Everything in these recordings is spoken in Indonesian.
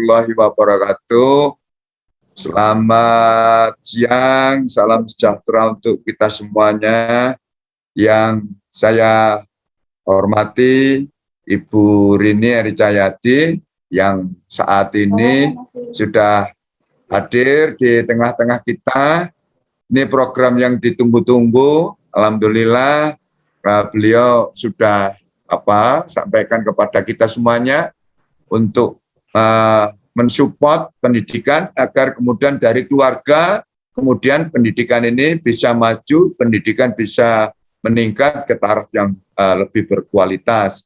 warahmatullahi wabarakatuh. Selamat siang, salam sejahtera untuk kita semuanya. Yang saya hormati Ibu Rini Ericayati yang saat ini sudah hadir di tengah-tengah kita. Ini program yang ditunggu-tunggu. Alhamdulillah beliau sudah sampaikan kepada kita semuanya untuk mensupport pendidikan agar kemudian dari keluarga, kemudian pendidikan ini bisa maju, pendidikan bisa meningkat ke taraf yang lebih berkualitas.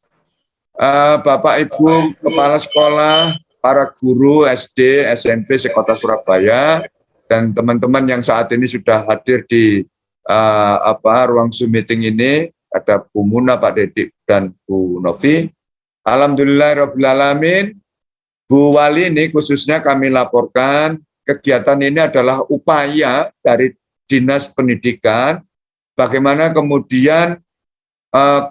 Bapak Ibu Kepala Sekolah, para guru SD, SMP sekota Surabaya, dan teman-teman yang saat ini sudah hadir di ruang Zoom meeting ini, ada Bu Muna, Pak Dedik, dan Bu Novi. Alhamdulillahirrahmanirrahim. Bu Wali, ini khususnya kami laporkan kegiatan ini adalah upaya dari Dinas Pendidikan bagaimana kemudian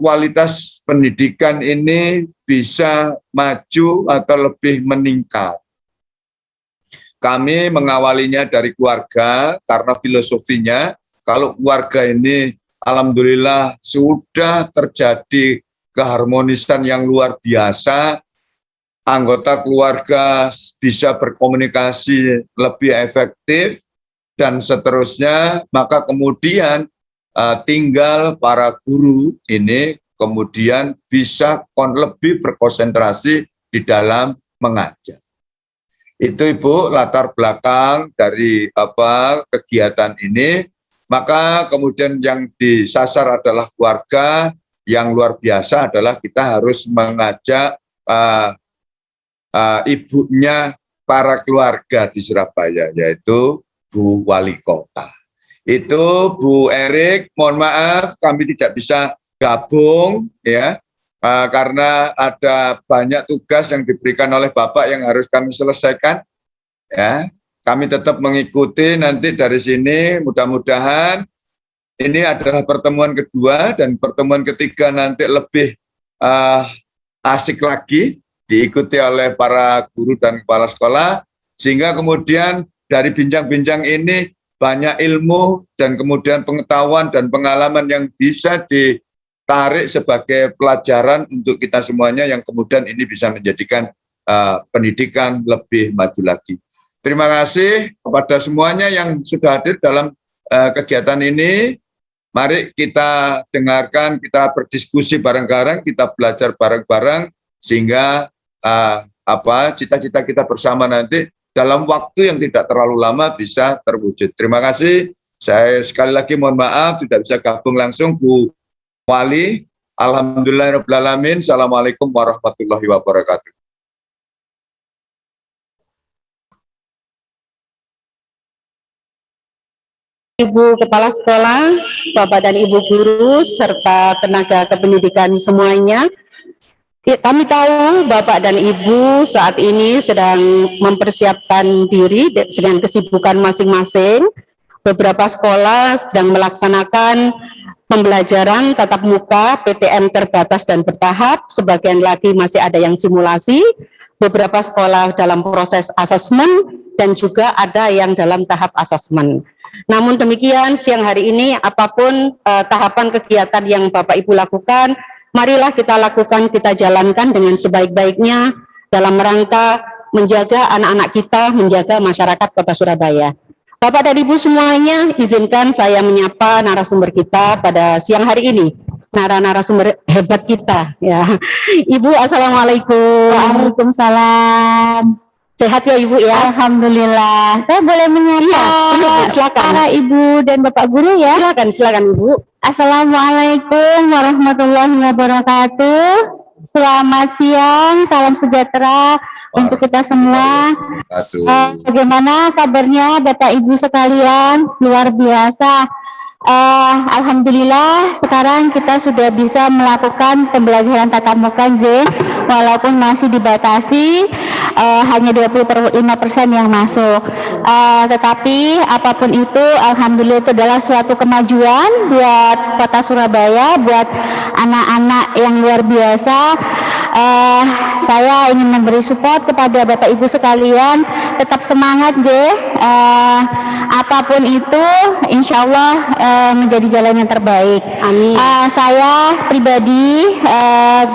kualitas pendidikan ini bisa maju atau lebih meningkat. Kami mengawalinya dari keluarga karena filosofinya kalau keluarga ini alhamdulillah sudah terjadi keharmonisan yang luar biasa, anggota keluarga bisa berkomunikasi lebih efektif, dan seterusnya, maka kemudian tinggal para guru ini kemudian bisa lebih berkonsentrasi di dalam mengajar. Itu Ibu latar belakang dari kegiatan ini. Maka kemudian yang disasar adalah keluarga, yang luar biasa adalah kita harus mengajak ibunya para keluarga di Surabaya, yaitu Bu Wali Kota. Itu Bu Erik, mohon maaf kami tidak bisa gabung ya, karena ada banyak tugas yang diberikan oleh Bapak yang harus kami selesaikan ya. Kami tetap mengikuti nanti dari sini, mudah-mudahan ini adalah pertemuan kedua dan pertemuan ketiga nanti lebih asik lagi diikuti oleh para guru dan kepala sekolah, sehingga kemudian dari bincang-bincang ini banyak ilmu dan kemudian pengetahuan dan pengalaman yang bisa ditarik sebagai pelajaran untuk kita semuanya yang kemudian ini bisa menjadikan pendidikan lebih maju lagi. Terima kasih kepada semuanya yang sudah hadir dalam kegiatan ini. Mari kita dengarkan, kita berdiskusi bareng-bareng, kita belajar bareng-bareng, sehingga cita-cita kita bersama nanti dalam waktu yang tidak terlalu lama bisa terwujud. Terima kasih. Saya sekali lagi mohon maaf tidak bisa gabung langsung Bu Wali. Alhamdulillahirrahmanirrahim. Assalamualaikum warahmatullahi wabarakatuh. Ibu Kepala Sekolah, Bapak dan Ibu Guru, serta tenaga kependidikan semuanya. Kami tahu Bapak dan Ibu saat ini sedang mempersiapkan diri dengan kesibukan masing-masing. Beberapa sekolah sedang melaksanakan pembelajaran tatap muka PTM terbatas dan bertahap, sebagian lagi masih ada yang simulasi, beberapa sekolah dalam proses asesmen, dan juga ada yang dalam tahap asesmen. Namun demikian, siang hari ini apapun tahapan kegiatan yang Bapak Ibu lakukan, marilah kita lakukan, kita jalankan dengan sebaik-baiknya dalam rangka menjaga anak-anak kita, menjaga masyarakat Kota Surabaya. Bapak dan Ibu semuanya, izinkan saya menyapa narasumber kita pada siang hari ini, narasumber hebat kita. Ya, Ibu, assalamualaikum. Waalaikumsalam. Sehat ya Ibu ya? Alhamdulillah. Saya boleh menyapa para Ibu dan Bapak Guru ya? Silakan Ibu. Assalamualaikum warahmatullahi wabarakatuh. Selamat siang, salam sejahtera untuk kita semua. Bagaimana kabarnya Bapak Ibu sekalian? Luar biasa. Alhamdulillah sekarang kita sudah bisa melakukan pembelajaran tatap muka Z, walaupun masih dibatasi hanya 25% yang masuk. Tetapi apapun itu, alhamdulillah itu adalah suatu kemajuan buat Kota Surabaya, buat anak-anak yang luar biasa. saya ingin memberi support kepada Bapak Ibu sekalian, tetap semangat J. Apapun itu, insya Allah menjadi jalan yang terbaik. Amin. Saya pribadi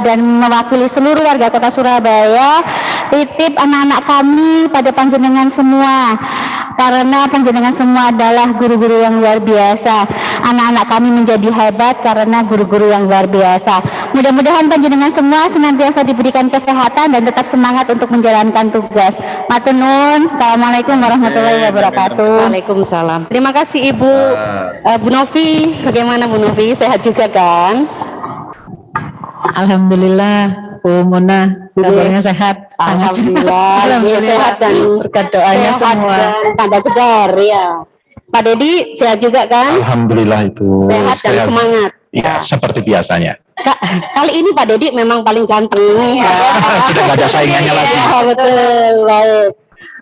dan mewakili seluruh warga Kota Surabaya, titip anak-anak kami pada panjenengan semua. Karena panjenengan semua adalah guru-guru yang luar biasa. Anak-anak kami menjadi hebat karena guru-guru yang luar biasa. Mudah-mudahan panjenengan semua senantiasa diberikan kesehatan dan tetap semangat untuk menjalankan tugas. Matur nuwun. Assalamualaikum warahmatullahi wabarakatuh. Waalaikumsalam. Terima kasih Ibu. Bu Novi, bagaimana Bu Novi? Sehat juga kan? Alhamdulillah, Bu Mona, kabarnya sehat. Sangat Alhamdulillah, sehat dan berkat doanya semua. Tanda segar ya. Pak Dedi sehat juga kan? Alhamdulillah Ibu. Sehat dan semangat. Ya, seperti biasanya. Kali ini Pak Dedi memang paling ganteng. Sudah nggak ada saingannya lagi. Ya, betul. Baik.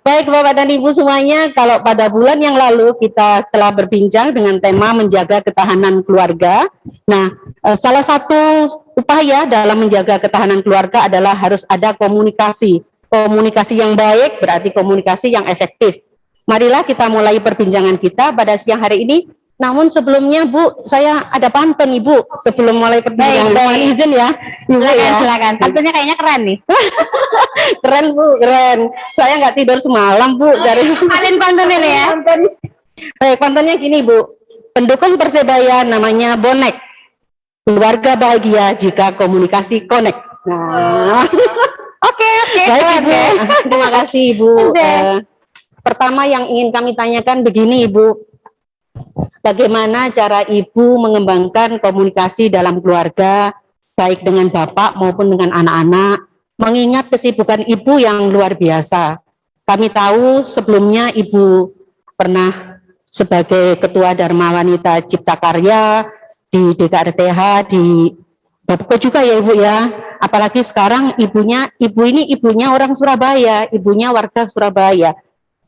Baik Bapak dan Ibu semuanya, kalau pada bulan yang lalu kita telah berbincang dengan tema menjaga ketahanan keluarga. Nah, salah satu upaya dalam menjaga ketahanan keluarga adalah harus ada komunikasi. Komunikasi yang baik berarti komunikasi yang efektif. Marilah kita mulai perbincangan kita pada siang hari ini. Namun sebelumnya Bu, saya ada pantun Ibu sebelum mulai perbincangan. Mohon izin ya. Ibu, Silakan. Tentunya kayaknya keren nih. Keren Bu, keren. Saya nggak tidur semalam Bu dari Kalian pantun ini ya. Baik, pantunnya gini Bu. Pendukung Persebaya namanya bonek. Keluarga bahagia jika komunikasi connect. Nah, Oke. baik Ibu. Terima kasih Ibu. Pertama yang ingin kami tanyakan begini Ibu. Bagaimana cara Ibu mengembangkan komunikasi dalam keluarga, baik dengan Bapak maupun dengan anak-anak, mengingat kesibukan Ibu yang luar biasa. Kami tahu sebelumnya Ibu pernah sebagai Ketua Dharma Wanita Cipta Karya di DKRTH, di Bapeko juga ya Ibu ya. Apalagi sekarang Ibu ini ibunya orang Surabaya, ibunya warga Surabaya.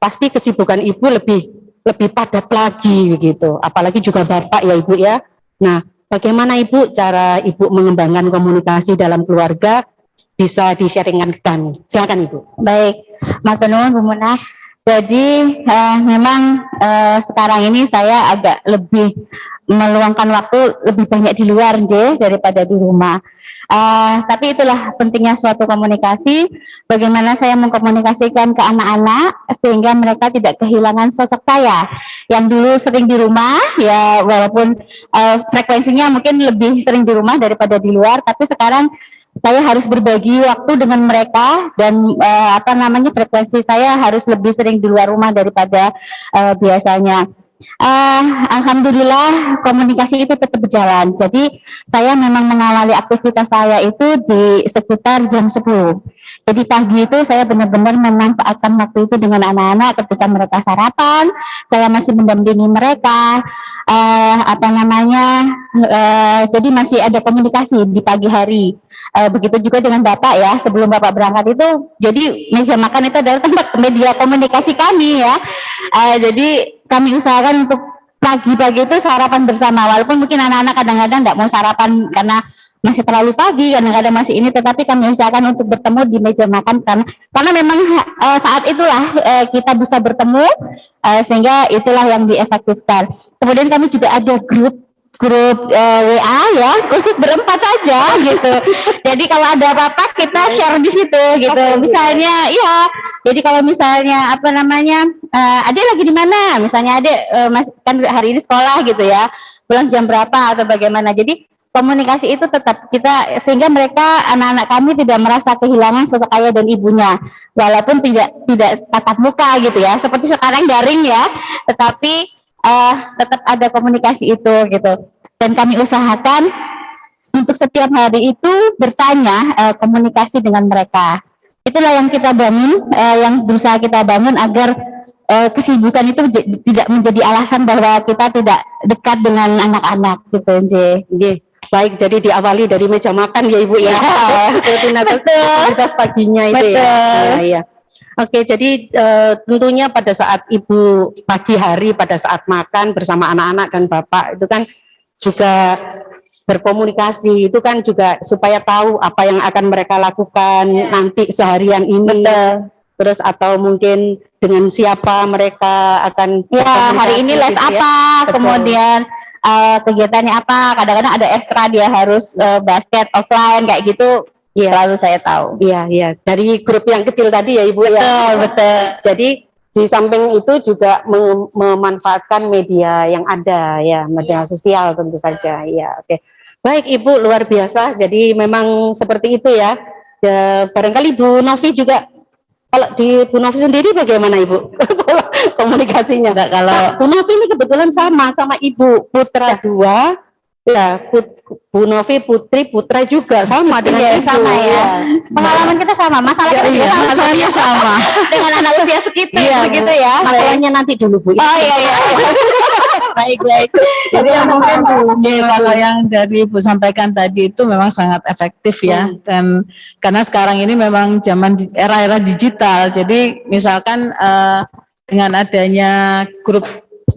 Pasti kesibukan Ibu lebih padat lagi begitu. Apalagi juga Bapak ya Ibu ya. Nah, bagaimana Ibu cara Ibu mengembangkan komunikasi dalam keluarga bisa di-sharingkan ke kami. Silakan Ibu. Baik, matur nuwun Bu Mona. Jadi memang sekarang ini saya agak lebih meluangkan waktu lebih banyak di luar daripada di rumah. Tapi itulah pentingnya suatu komunikasi. Bagaimana saya mengkomunikasikan ke anak-anak sehingga mereka tidak kehilangan sosok saya yang dulu sering di rumah ya, walaupun frekuensinya mungkin lebih sering di rumah daripada di luar, tapi sekarang saya harus berbagi waktu dengan mereka dan frekuensi saya harus lebih sering di luar rumah daripada biasanya. Alhamdulillah komunikasi itu tetap berjalan. Jadi saya memang mengawali aktivitas saya itu di sekitar jam 10. Jadi pagi itu saya benar-benar memanfaatkan waktu itu dengan anak-anak ketika mereka sarapan. Saya masih mendampingi mereka. Jadi masih ada komunikasi di pagi hari. Begitu juga dengan Bapak ya, sebelum Bapak berangkat itu, jadi meja makan itu adalah tempat media komunikasi kami ya. Jadi kami usahakan untuk pagi-pagi itu sarapan bersama, walaupun mungkin anak-anak kadang-kadang tidak mau sarapan karena masih terlalu pagi, kadang-kadang masih ini, tetapi kami usahakan untuk bertemu di meja makan karena memang saat itulah kita bisa bertemu, sehingga itulah yang diefektifkan. Kemudian kami juga ada grup WA ya, khusus berempat saja gitu. Jadi kalau ada apa-apa kita share di situ gitu. Misalnya iya. Jadi kalau misalnya Adek lagi di mana? Misalnya Adek kan hari ini sekolah gitu ya. Pulang jam berapa atau bagaimana. Jadi komunikasi itu tetap kita, sehingga mereka, anak-anak kami tidak merasa kehilangan sosok ayah dan ibunya. Walaupun tidak tatap muka gitu ya. Seperti sekarang daring ya. Tetapi tetap ada komunikasi itu gitu, dan kami usahakan untuk setiap hari itu bertanya, komunikasi dengan mereka. Itulah yang kita bangun, yang berusaha kita bangun agar kesibukan itu tidak menjadi alasan bahwa kita tidak dekat dengan anak-anak gitu, Baik, jadi diawali dari meja makan ya Ibu ya. Rutinitas paginya itu ya. Iya. Oke, jadi tentunya pada saat Ibu pagi hari, pada saat makan bersama anak-anak dan Bapak itu kan juga berkomunikasi itu kan juga supaya tahu apa yang akan mereka lakukan nanti seharian ini. Betul. Terus atau mungkin dengan siapa mereka akan Ya, hari ini les gitu ya. apa, Betul. kemudian kegiatannya apa, kadang-kadang ada ekstra dia harus basket offline kayak gitu, Iya. selalu saya tahu. Iya, iya. Dari grup yang kecil tadi ya Ibu ya. Betul, betul. Jadi di samping itu juga memanfaatkan media yang ada ya, media sosial tentu saja. Ya, oke. Baik Ibu, luar biasa. Jadi memang seperti itu ya. Ya, barangkali Bu Novi juga, kalau di Bu Novi sendiri bagaimana Ibu komunikasinya? Enggak, kalau Nah, Bu Novi ini kebetulan sama Ibu, putra dua. Ya, Bu Novi putri, putra juga sama dengan Iya, Ibu. sama ya. Ya. Pengalaman kita sama, masalah kita juga sama, masalahnya sama. dengan anak usia segitu, Iya, begitu ya. Masalahnya nanti dulu Bu. Oh iya, iya. Baik, baik. Jadi ya mungkin kalau yang dari Ibu sampaikan tadi itu memang sangat efektif ya, dan karena sekarang ini memang era digital, jadi misalkan dengan adanya grup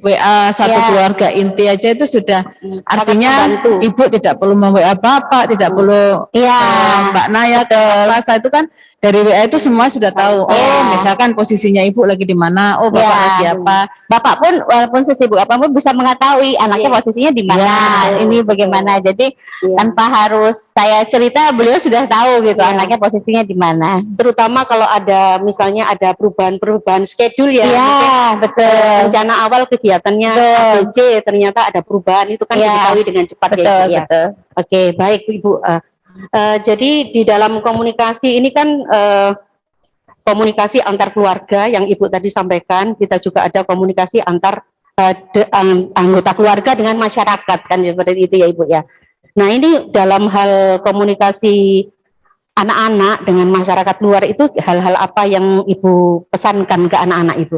WA satu Ya. keluarga inti aja itu sudah artinya membantu. Ibu tidak perlu WA Bapak, tidak perlu Iya. Mbak Naya ke Rasa, itu kan dari WA itu semua sudah tahu. Oh, Iya. misalkan posisinya Ibu lagi di mana, oh Bapak Iya. lagi apa. Bapak pun walaupun sesibuk apapun bisa mengetahui anaknya Iya. posisinya di mana, Iya. ini bagaimana. Jadi Iya. tanpa harus saya cerita, beliau sudah tahu gitu Iya. anaknya posisinya di mana. Terutama kalau ada misalnya ada perubahan schedule ya. Iya, Mungkin, betul. rencana awal kegiatannya Betul. ABC ternyata ada perubahan, itu kan Iya. diketahui dengan cepat Betul, ya Ibu ya. betul. Oke, baik Ibu. Jadi di dalam komunikasi ini kan komunikasi antar keluarga yang Ibu tadi sampaikan, kita juga ada komunikasi antar anggota keluarga dengan masyarakat kan seperti itu ya Ibu ya. Nah ini dalam hal komunikasi anak-anak dengan masyarakat luar itu hal-hal apa yang Ibu pesankan ke anak-anak Ibu?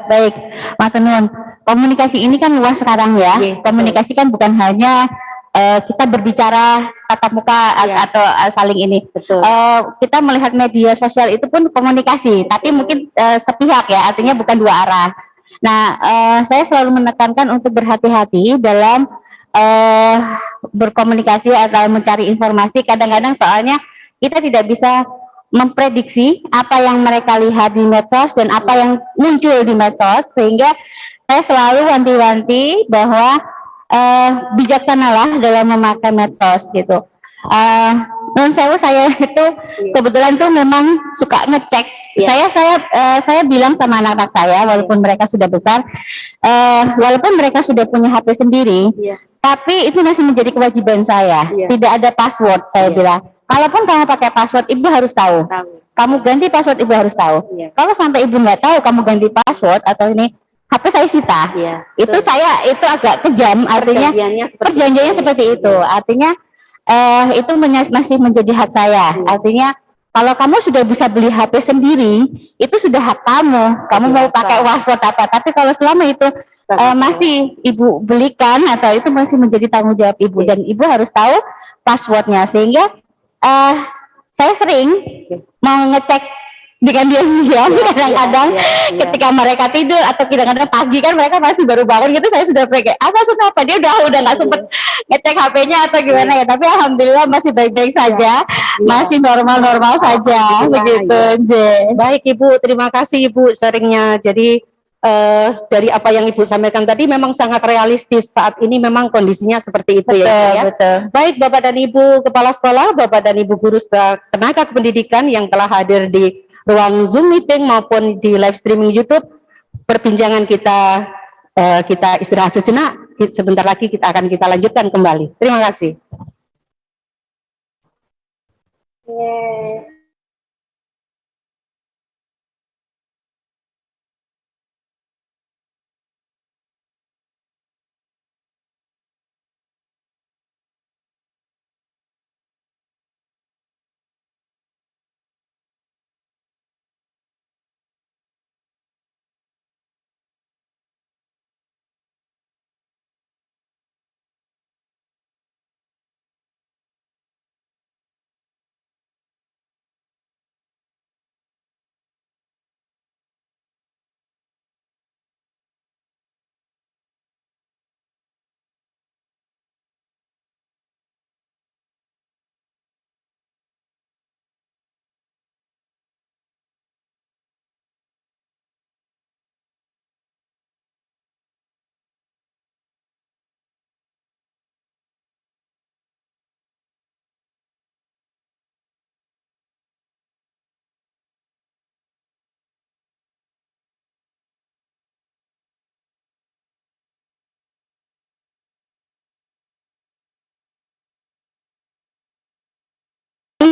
Baik, Mas Nun. Komunikasi ini kan luas sekarang ya. Iya, betul. Komunikasi kan bukan hanya kita berbicara tatap muka Iya. atau saling ini. Betul. Kita melihat media sosial itu pun komunikasi, tapi mungkin sepihak ya, artinya bukan dua arah. Nah, saya selalu menekankan untuk berhati-hati dalam berkomunikasi atau mencari informasi. Kadang-kadang soalnya kita tidak bisa memprediksi apa yang mereka lihat di medsos dan apa yang muncul di medsos, sehingga saya selalu wanti-wanti bahwa bijaksanalah dalam memakai medsos gitu. Non sewu, saya itu kebetulan tuh memang suka ngecek. Iya. Saya bilang sama anak-anak saya, walaupun mereka sudah besar, walaupun mereka sudah punya HP sendiri, Iya. tapi itu masih menjadi kewajiban saya. Iya. Tidak ada password, saya Iya. bilang. Kalaupun kamu pakai password, ibu harus tahu. Kamu ganti password, ibu harus tahu. Iya. Kalau sampai ibu nggak tahu kamu ganti password atau ini, HP saya sita. Iya. Itu itu agak kejam, artinya perjanjiannya seperti itu. Artinya itu masih menjadi hak saya. Artinya kalau kamu sudah bisa beli HP sendiri, itu sudah hak kamu. Kamu mau pakai password apa? Tapi kalau selama itu masih ibu belikan atau itu masih menjadi tanggung jawab ibu, dan ibu harus tahu passwordnya, sehingga saya sering mau ngecek dengan diam-diam kadang-kadang ketika mereka tidur atau kadang-kadang pagi kan mereka masih baru bangun gitu, saya sudah pakai apa dia udah nggak sempet ngecek HP-nya atau gimana ya, tapi alhamdulillah masih baik-baik saja, masih normal-normal saja begitu. Baik Ibu, terima kasih Ibu sharingnya. Jadi dari apa yang Ibu sampaikan tadi memang sangat realistis, saat ini memang kondisinya seperti itu. Betul, ya. betul. Baik Bapak dan Ibu Kepala Sekolah, Bapak dan Ibu Guru Tenaga Kependidikan yang telah hadir di ruang Zoom meeting maupun di live streaming YouTube, perbincangan kita istirahat sejenak. Sebentar lagi kita lanjutkan kembali. Terima kasih.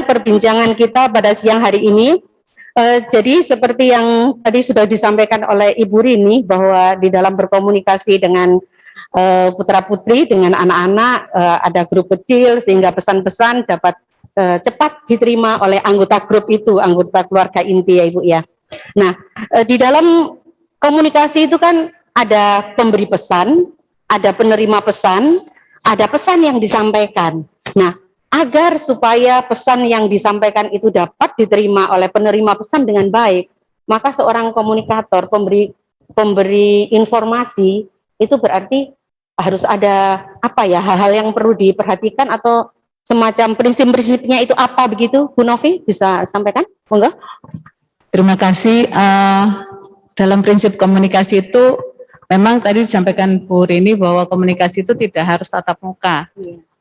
perbincangan kita pada siang hari ini. Jadi seperti yang tadi sudah disampaikan oleh Ibu Rini bahwa di dalam berkomunikasi dengan putra-putri, dengan anak-anak, ada grup kecil sehingga pesan-pesan dapat cepat diterima oleh anggota grup itu, anggota keluarga inti ya Ibu ya. Nah, di dalam komunikasi itu kan ada pemberi pesan, ada penerima pesan, ada pesan yang disampaikan. Nah, agar supaya pesan yang disampaikan itu dapat diterima oleh penerima pesan dengan baik, maka seorang komunikator, pemberi informasi itu berarti harus ada apa ya, hal-hal yang perlu diperhatikan atau semacam prinsip-prinsipnya itu apa begitu, Bu Novi bisa sampaikan? Monggo. Terima kasih. Dalam prinsip komunikasi itu memang tadi disampaikan Bu Rini bahwa komunikasi itu tidak harus tatap muka.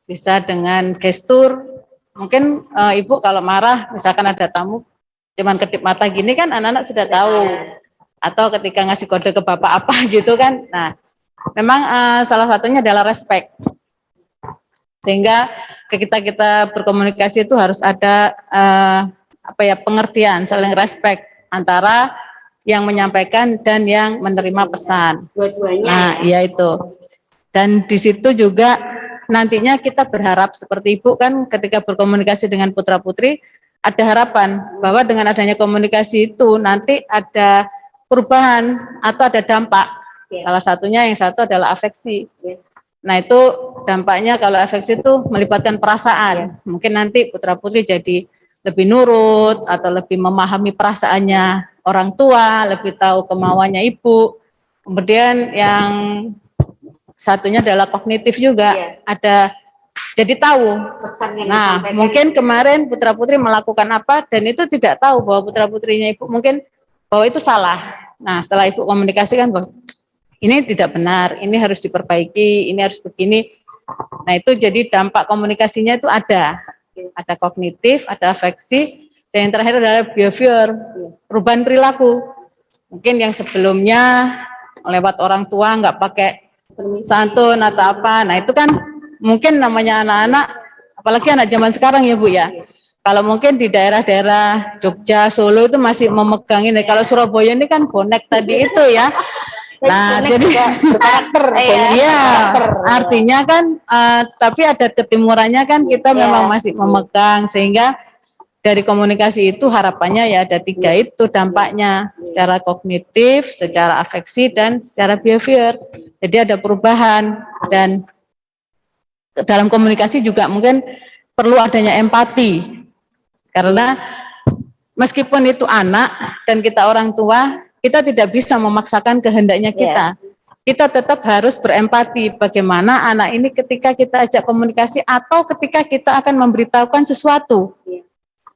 Bisa dengan gestur, mungkin Ibu kalau marah, misalkan ada tamu, cuman kedip mata gini kan anak-anak sudah tahu. Atau ketika ngasih kode ke bapak apa gitu kan. Nah, memang salah satunya adalah respect. Sehingga ketika kita berkomunikasi itu harus ada pengertian, saling respect antara yang menyampaikan dan yang menerima pesan. Dua-duanya. Nah, iya itu. Dan di situ juga nantinya kita berharap seperti Ibu kan ketika berkomunikasi dengan putra-putri ada harapan bahwa dengan adanya komunikasi itu nanti ada perubahan atau ada dampak. Salah satunya yang satu adalah afeksi. Nah itu dampaknya kalau afeksi itu melibatkan perasaan. Mungkin nanti putra-putri jadi lebih nurut atau lebih memahami perasaannya orang tua, lebih tahu kemauannya ibu. Kemudian yang satunya adalah kognitif juga, ada jadi tahu. Nah, mungkin kemarin putra-putri melakukan apa dan itu tidak tahu bahwa putra-putrinya ibu mungkin bahwa itu salah. Nah, setelah ibu komunikasikan bahwa ini tidak benar, ini harus diperbaiki, ini harus begini. Nah, itu jadi dampak komunikasinya itu ada kognitif, ada afeksi, dan yang terakhir adalah behavior, perubahan perilaku. Mungkin yang sebelumnya lewat orang tua nggak pakai santun atau apa, nah itu kan mungkin namanya anak-anak, apalagi anak zaman sekarang ya Bu ya. Kalau mungkin di daerah-daerah Jogja, Solo itu masih memegang ini. Kalau Surabaya ini kan bonek tadi itu ya. Nah jadi iya, artinya kan tapi ada ketimurannya kan kita memang masih memegang sehingga dari komunikasi itu harapannya ya ada 3 itu dampaknya secara kognitif, secara afeksi dan secara behavior. Jadi ada perubahan dan dalam komunikasi juga mungkin perlu adanya empati. Karena meskipun itu anak dan kita orang tua, kita tidak bisa memaksakan kehendaknya kita. Kita tetap harus berempati bagaimana anak ini ketika kita ajak komunikasi atau ketika kita akan memberitahukan sesuatu.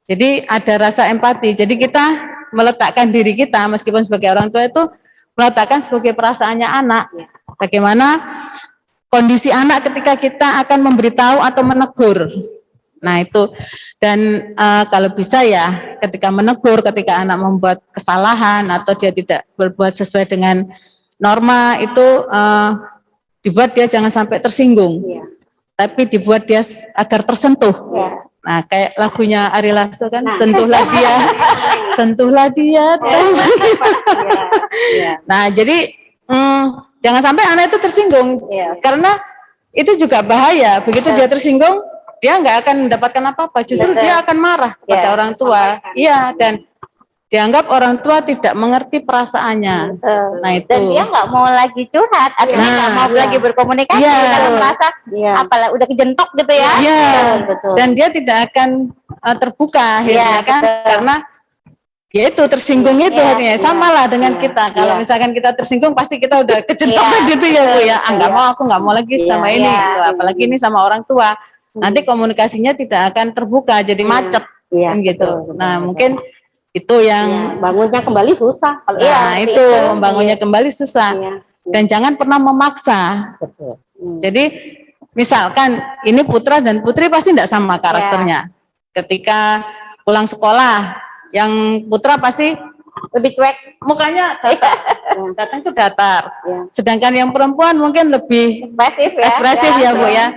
Jadi ada rasa empati. Jadi kita meletakkan diri kita meskipun sebagai orang tua itu meletakkan sebagai perasaannya anak. Bagaimana kondisi anak ketika kita akan memberitahu atau menegur. Nah itu. Dan kalau bisa ya ketika menegur, ketika anak membuat kesalahan atau dia tidak berbuat sesuai dengan norma itu dibuat dia jangan sampai tersinggung. Tapi dibuat dia agar tersentuh. Nah, kayak lagunya Ari Lasso kan, sentuhlah dia, sentuhlah dia. Nah, jadi jangan sampai anak itu tersinggung, karena itu juga bahaya. Begitu dia tersinggung, dia nggak akan mendapatkan apa-apa. Justru dia akan marah kepada orang tua. Iya, dan dianggap orang tua tidak mengerti perasaannya. Nah itu. Dan dia nggak mau lagi curhat, akhirnya nggak mau lagi berkomunikasi karena merasa apalah udah kejentok gitu ya. Iya. Betul. Dan dia tidak akan terbuka akhirnya kan, karena ya itu tersinggung itu artinya. Sama lah dengan kita. Kalau misalkan kita tersinggung pasti kita udah kejentok gitu ya Bu ya. Nggak mau, aku nggak mau lagi sama ini. Gitu. Apalagi ini sama orang tua. Nanti komunikasinya tidak akan terbuka, jadi macet gitu. Nah mungkin itu yang bangunnya kembali susah. Itu membangunnya kembali susah. Dan jangan pernah memaksa. Jadi misalkan ini putra dan putri pasti tidak sama karakternya. Ketika pulang sekolah, yang putra pasti Lebih cuek. mukanya datar. Datang itu datar. Sedangkan yang perempuan mungkin lebih ekspresif ya Bu ya.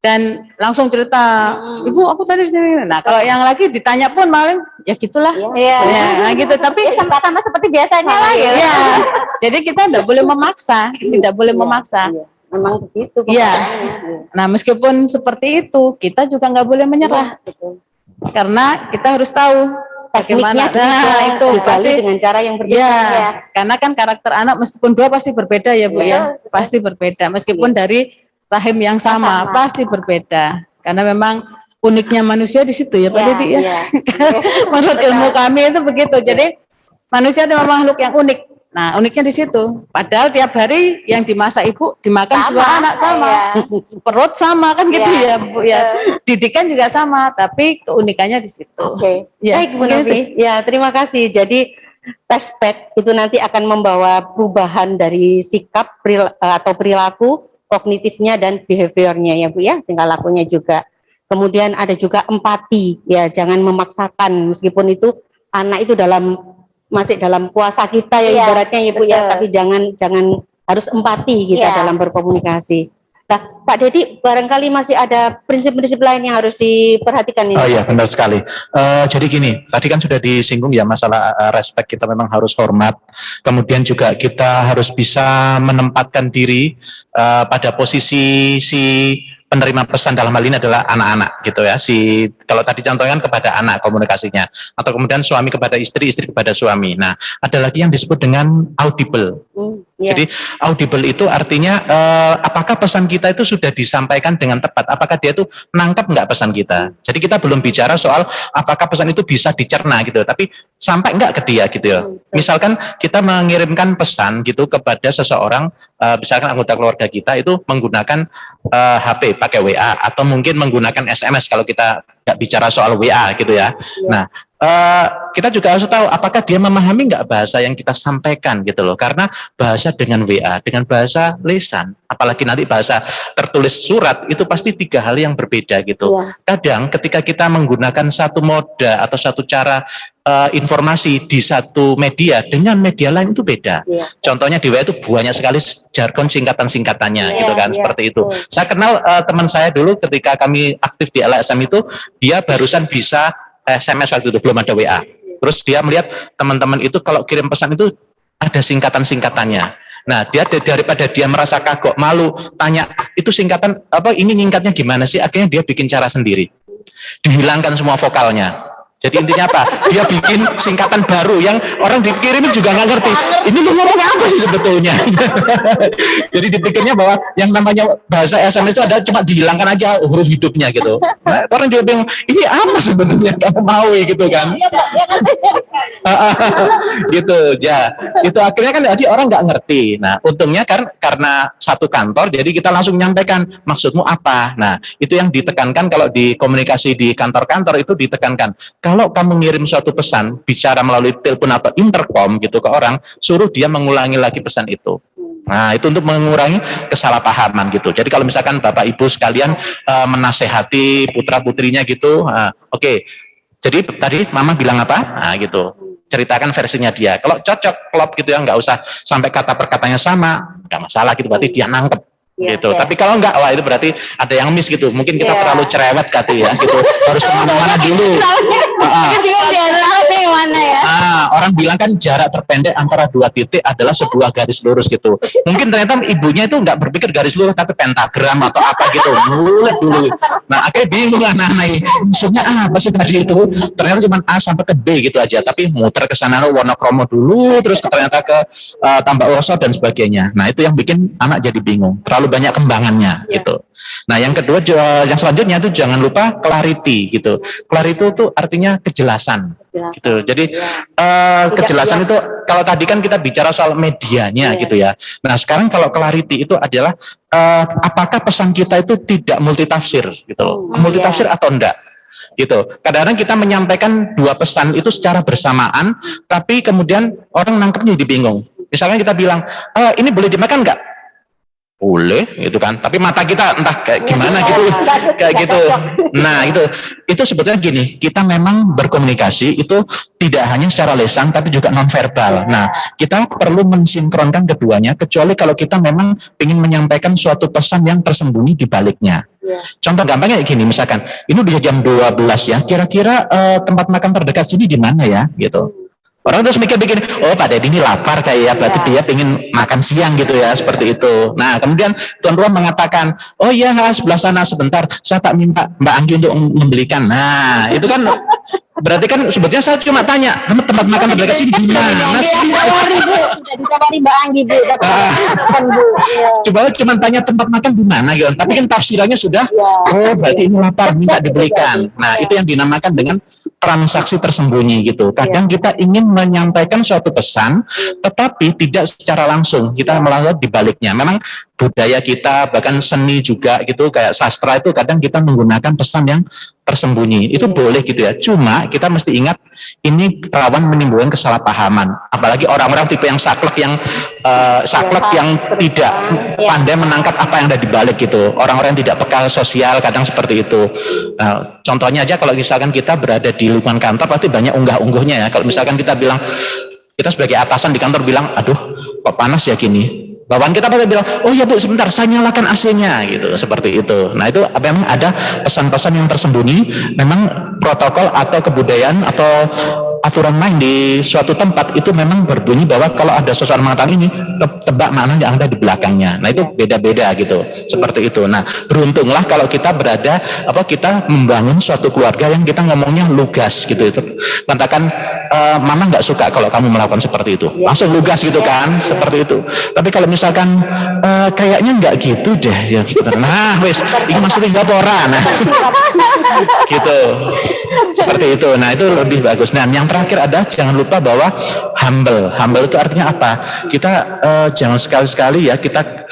dan langsung cerita, ibu aku tadi di sini. Nah kalau yang lagi ditanya pun malah ya gitulah. Iya. Ya, nah gitu. Tapi Sama seperti biasanya lah ya. ya, jadi kita tidak boleh memaksa, tidak boleh memaksa. Memang begitu. Iya. Nah meskipun seperti itu, kita juga nggak boleh menyerah, karena kita harus tahu bagaimana. Itu pasti dengan cara yang berbeda. ya, karena kan karakter anak meskipun dua pasti berbeda ya Bu ya, pasti berbeda. Meskipun dari rahim yang sama, pasti berbeda. Karena memang uniknya manusia di situ ya Pak Didi ya. Menurut ilmu kami itu begitu. Jadi manusia itu memang makhluk yang unik. Nah uniknya di situ. Padahal tiap hari yang dimasak ibu dimakan dua anak sama, perut sama kan gitu ya Bu ya. Didikan juga sama, tapi keunikannya di situ. Ya, Baik Bu Novi. Ya terima kasih. Jadi tespek itu nanti akan membawa perubahan dari sikap atau perilaku, kognitifnya dan behaviornya ya Bu ya, tingkah lakunya juga. Kemudian ada juga empati ya, jangan memaksakan meskipun itu anak itu masih dalam kuasa kita ya ibaratnya ya Bu ya, tapi jangan harus empati kita dalam berkomunikasi. Nah, Pak Dedi, barangkali masih ada prinsip-prinsip lain yang harus diperhatikan ini. Oh iya, benar sekali. Jadi gini, tadi kan sudah disinggung ya masalah respect, kita memang harus hormat. Kemudian juga kita harus bisa menempatkan diri pada posisi si penerima pesan, dalam hal ini adalah anak-anak gitu ya. Kalau tadi contohnya kepada anak komunikasinya, atau kemudian suami kepada istri, istri kepada suami. Nah, ada lagi yang disebut dengan audible. Jadi audible itu artinya apakah pesan kita itu sudah disampaikan dengan tepat, apakah dia itu nangkep nggak pesan kita. Jadi kita belum bicara soal apakah pesan itu bisa dicerna gitu, tapi sampai nggak ke dia gitu ya. Misalkan kita mengirimkan pesan gitu kepada seseorang, misalkan anggota keluarga kita itu menggunakan HP pakai WA, atau mungkin menggunakan SMS kalau kita nggak bicara soal WA gitu ya. Nah, kita juga harus tahu apakah dia memahami nggak bahasa yang kita sampaikan gitu loh. Karena bahasa dengan WA, dengan bahasa lisan, apalagi nanti bahasa tertulis surat, itu pasti tiga hal yang berbeda gitu. Kadang ketika kita menggunakan satu moda atau satu cara informasi di satu media dengan media lain itu beda. Contohnya di WA itu banyak sekali jargon singkatan-singkatannya gitu kan, seperti itu. Saya kenal teman saya dulu ketika kami aktif di LSM itu, dia barusan bisa SMS waktu itu, belum ada WA. Terus dia melihat teman-teman itu kalau kirim pesan itu ada singkatan-singkatannya. Nah, dia daripada dia merasa kagok, malu, tanya itu singkatan apa, ini nyingkatnya gimana sih? Akhirnya dia bikin cara sendiri. Dihilangkan semua vokalnya. Jadi intinya apa? Dia bikin singkatan baru yang orang dikirimin juga nggak ngerti. Ini lu ngomong apa sih sebetulnya? Jadi dipikirnya bahwa yang namanya bahasa SMS itu ada cuma dihilangkan aja huruf hidupnya gitu. Nah, orang juga bingung, ini apa sebetulnya kamu mau gitu kan? Gitu ya. Itu akhirnya kan jadi orang nggak ngerti. Nah, untungnya karena satu kantor, jadi kita langsung nyampaikan maksudmu apa. Nah, itu yang ditekankan kalau di komunikasi di kantor-kantor itu ditekankan. Kalau kamu ngirim suatu pesan, bicara melalui telepon atau intercom gitu ke orang, suruh dia mengulangi lagi pesan itu. Nah, itu untuk mengurangi kesalahpahaman gitu. Jadi kalau misalkan Bapak Ibu sekalian menasehati putra-putrinya gitu, oke. Jadi tadi Mama bilang apa? Nah, gitu. Ceritakan versinya dia. Kalau cocok, klop gitu ya, nggak usah sampai kata perkatanya sama, nggak masalah gitu. Berarti dia nangkep. Gitu. Tapi kalau enggak, wah itu berarti ada yang miss gitu. Mungkin kita terlalu cerewet kali ya gitu. Harus kemana-mana dulu. Orang bilang kan jarak terpendek antara dua titik adalah sebuah garis lurus gitu. Mungkin ternyata ibunya itu enggak berpikir garis lurus tapi pentagram atau apa gitu. Bulet dulu. Nah, akhirnya bingung anak-anak ini. Maksudnya apa sih tadi itu? Ternyata cuma A sampai ke B gitu aja. Tapi muter ke sana Wonokromo dulu, terus ternyata ke Tambak Woso dan sebagainya. Nah, itu yang bikin anak jadi bingung. Terlalu banyak kembangannya gitu. Nah, yang kedua, yang selanjutnya itu jangan lupa clarity gitu. Clarity itu artinya kejelasan gitu. Jadi kejelasan itu kalau tadi kan kita bicara soal medianya gitu ya. Nah, sekarang kalau clarity itu adalah apakah pesan kita itu tidak multitafsir gitu. Multitafsir atau enggak? Gitu. Kadang-kadang kita menyampaikan dua pesan itu secara bersamaan, tapi kemudian orang nangkepnya jadi bingung. Misalnya kita bilang, ini boleh dimakan enggak? boleh gitu kan, tapi mata kita entah kayak gimana gitu, kayak gitu. Nah itu sebetulnya gini, kita memang berkomunikasi itu tidak hanya secara lisan tapi juga nonverbal. Nah kita perlu mensinkronkan keduanya, kecuali kalau kita memang ingin menyampaikan suatu pesan yang tersembunyi di baliknya. Contoh gampangnya kayak gini, misalkan ini udah jam 12 ya, kira-kira tempat makan terdekat sini di mana ya gitu. Orang terus mikir begini, oh Pak Deddy ini lapar kayak ya, berarti dia pengen makan siang gitu ya, seperti itu. Nah kemudian Tuan Ruang mengatakan, oh iya sebelah sana sebentar, saya tak minta Mbak Anggi untuk membelikan. Nah itu kan berarti kan sebetulnya saya cuma tanya, tempat makan terdekat sini di mana? Ditawari Mbak Anggi Bu. Coba cuma tanya tempat makan di mana gitu. Tapi kan tafsirannya sudah, oh berarti ini lapar, minta dibelikan. Nah itu yang dinamakan dengan transaksi tersembunyi gitu. Kadang kita ingin menyampaikan suatu pesan, tetapi tidak secara langsung. Kita melakukan di baliknya. Memang budaya kita, bahkan seni juga gitu, kayak sastra itu kadang kita menggunakan pesan yang tersembunyi. Itu boleh gitu ya. Cuma kita mesti ingat ini rawan menimbulkan kesalahpahaman. Apalagi orang-orang tipe yang saklek yang tidak pandai menangkap apa yang ada di balik gitu. Orang-orang yang tidak peka sosial kadang seperti itu. Contohnya aja kalau misalkan kita berada di lingkungan kantor pasti banyak unggah-ungguhnya ya. Kalau misalkan kita bilang, kita sebagai atasan di kantor bilang, aduh kok panas ya gini. Bawahan kita pasti bilang, oh ya Bu sebentar saya nyalakan AC-nya gitu, seperti itu. Nah itu memang ada pesan-pesan yang tersembunyi, memang protokol atau kebudayaan atau aturan main di suatu tempat itu memang berbunyi bahwa kalau ada sesuatu mengatakan ini, tebak makna yang ada di belakangnya. Nah itu beda-beda gitu, seperti itu. Nah beruntunglah kalau kita kita membangun suatu keluarga yang kita ngomongnya lugas gitu. Katakan mama nggak suka kalau kamu melakukan seperti itu, langsung lugas gitu kan, seperti itu. Tapi kalau misalkan kayaknya nggak gitu deh ya, nah wes ini maksudnya nggak pora, nah gitu, seperti itu. Nah itu lebih bagus. Nah yang terakhir ada jangan lupa bahwa humble itu artinya apa, kita jangan sekali-sekali ya kita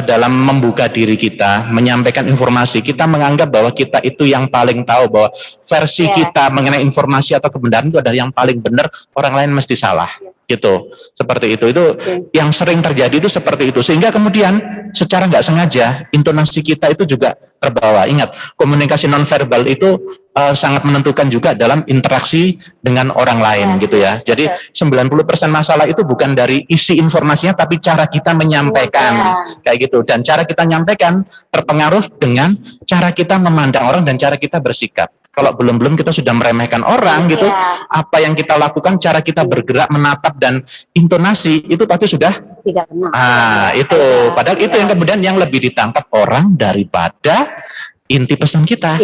dalam membuka diri kita, menyampaikan informasi, kita menganggap bahwa kita itu yang paling tahu, bahwa versi kita mengenai informasi atau kebenaran itu adalah yang paling benar, orang lain mesti salah gitu, seperti itu yang sering terjadi itu seperti itu, sehingga kemudian secara nggak sengaja intonasi kita itu juga terbawa. Ingat, komunikasi nonverbal itu sangat menentukan juga dalam interaksi dengan orang lain gitu ya. Jadi 90% masalah itu bukan dari isi informasinya tapi cara kita menyampaikan kayak gitu, dan cara kita menyampaikan terpengaruh dengan cara kita memandang orang dan cara kita bersikap. Kalau belum kita sudah meremehkan orang gitu, apa yang kita lakukan, cara kita bergerak, menatap dan intonasi itu pasti sudah tidak kena. Itu padahal itu yang kemudian yang lebih ditangkap orang daripada inti pesan kita.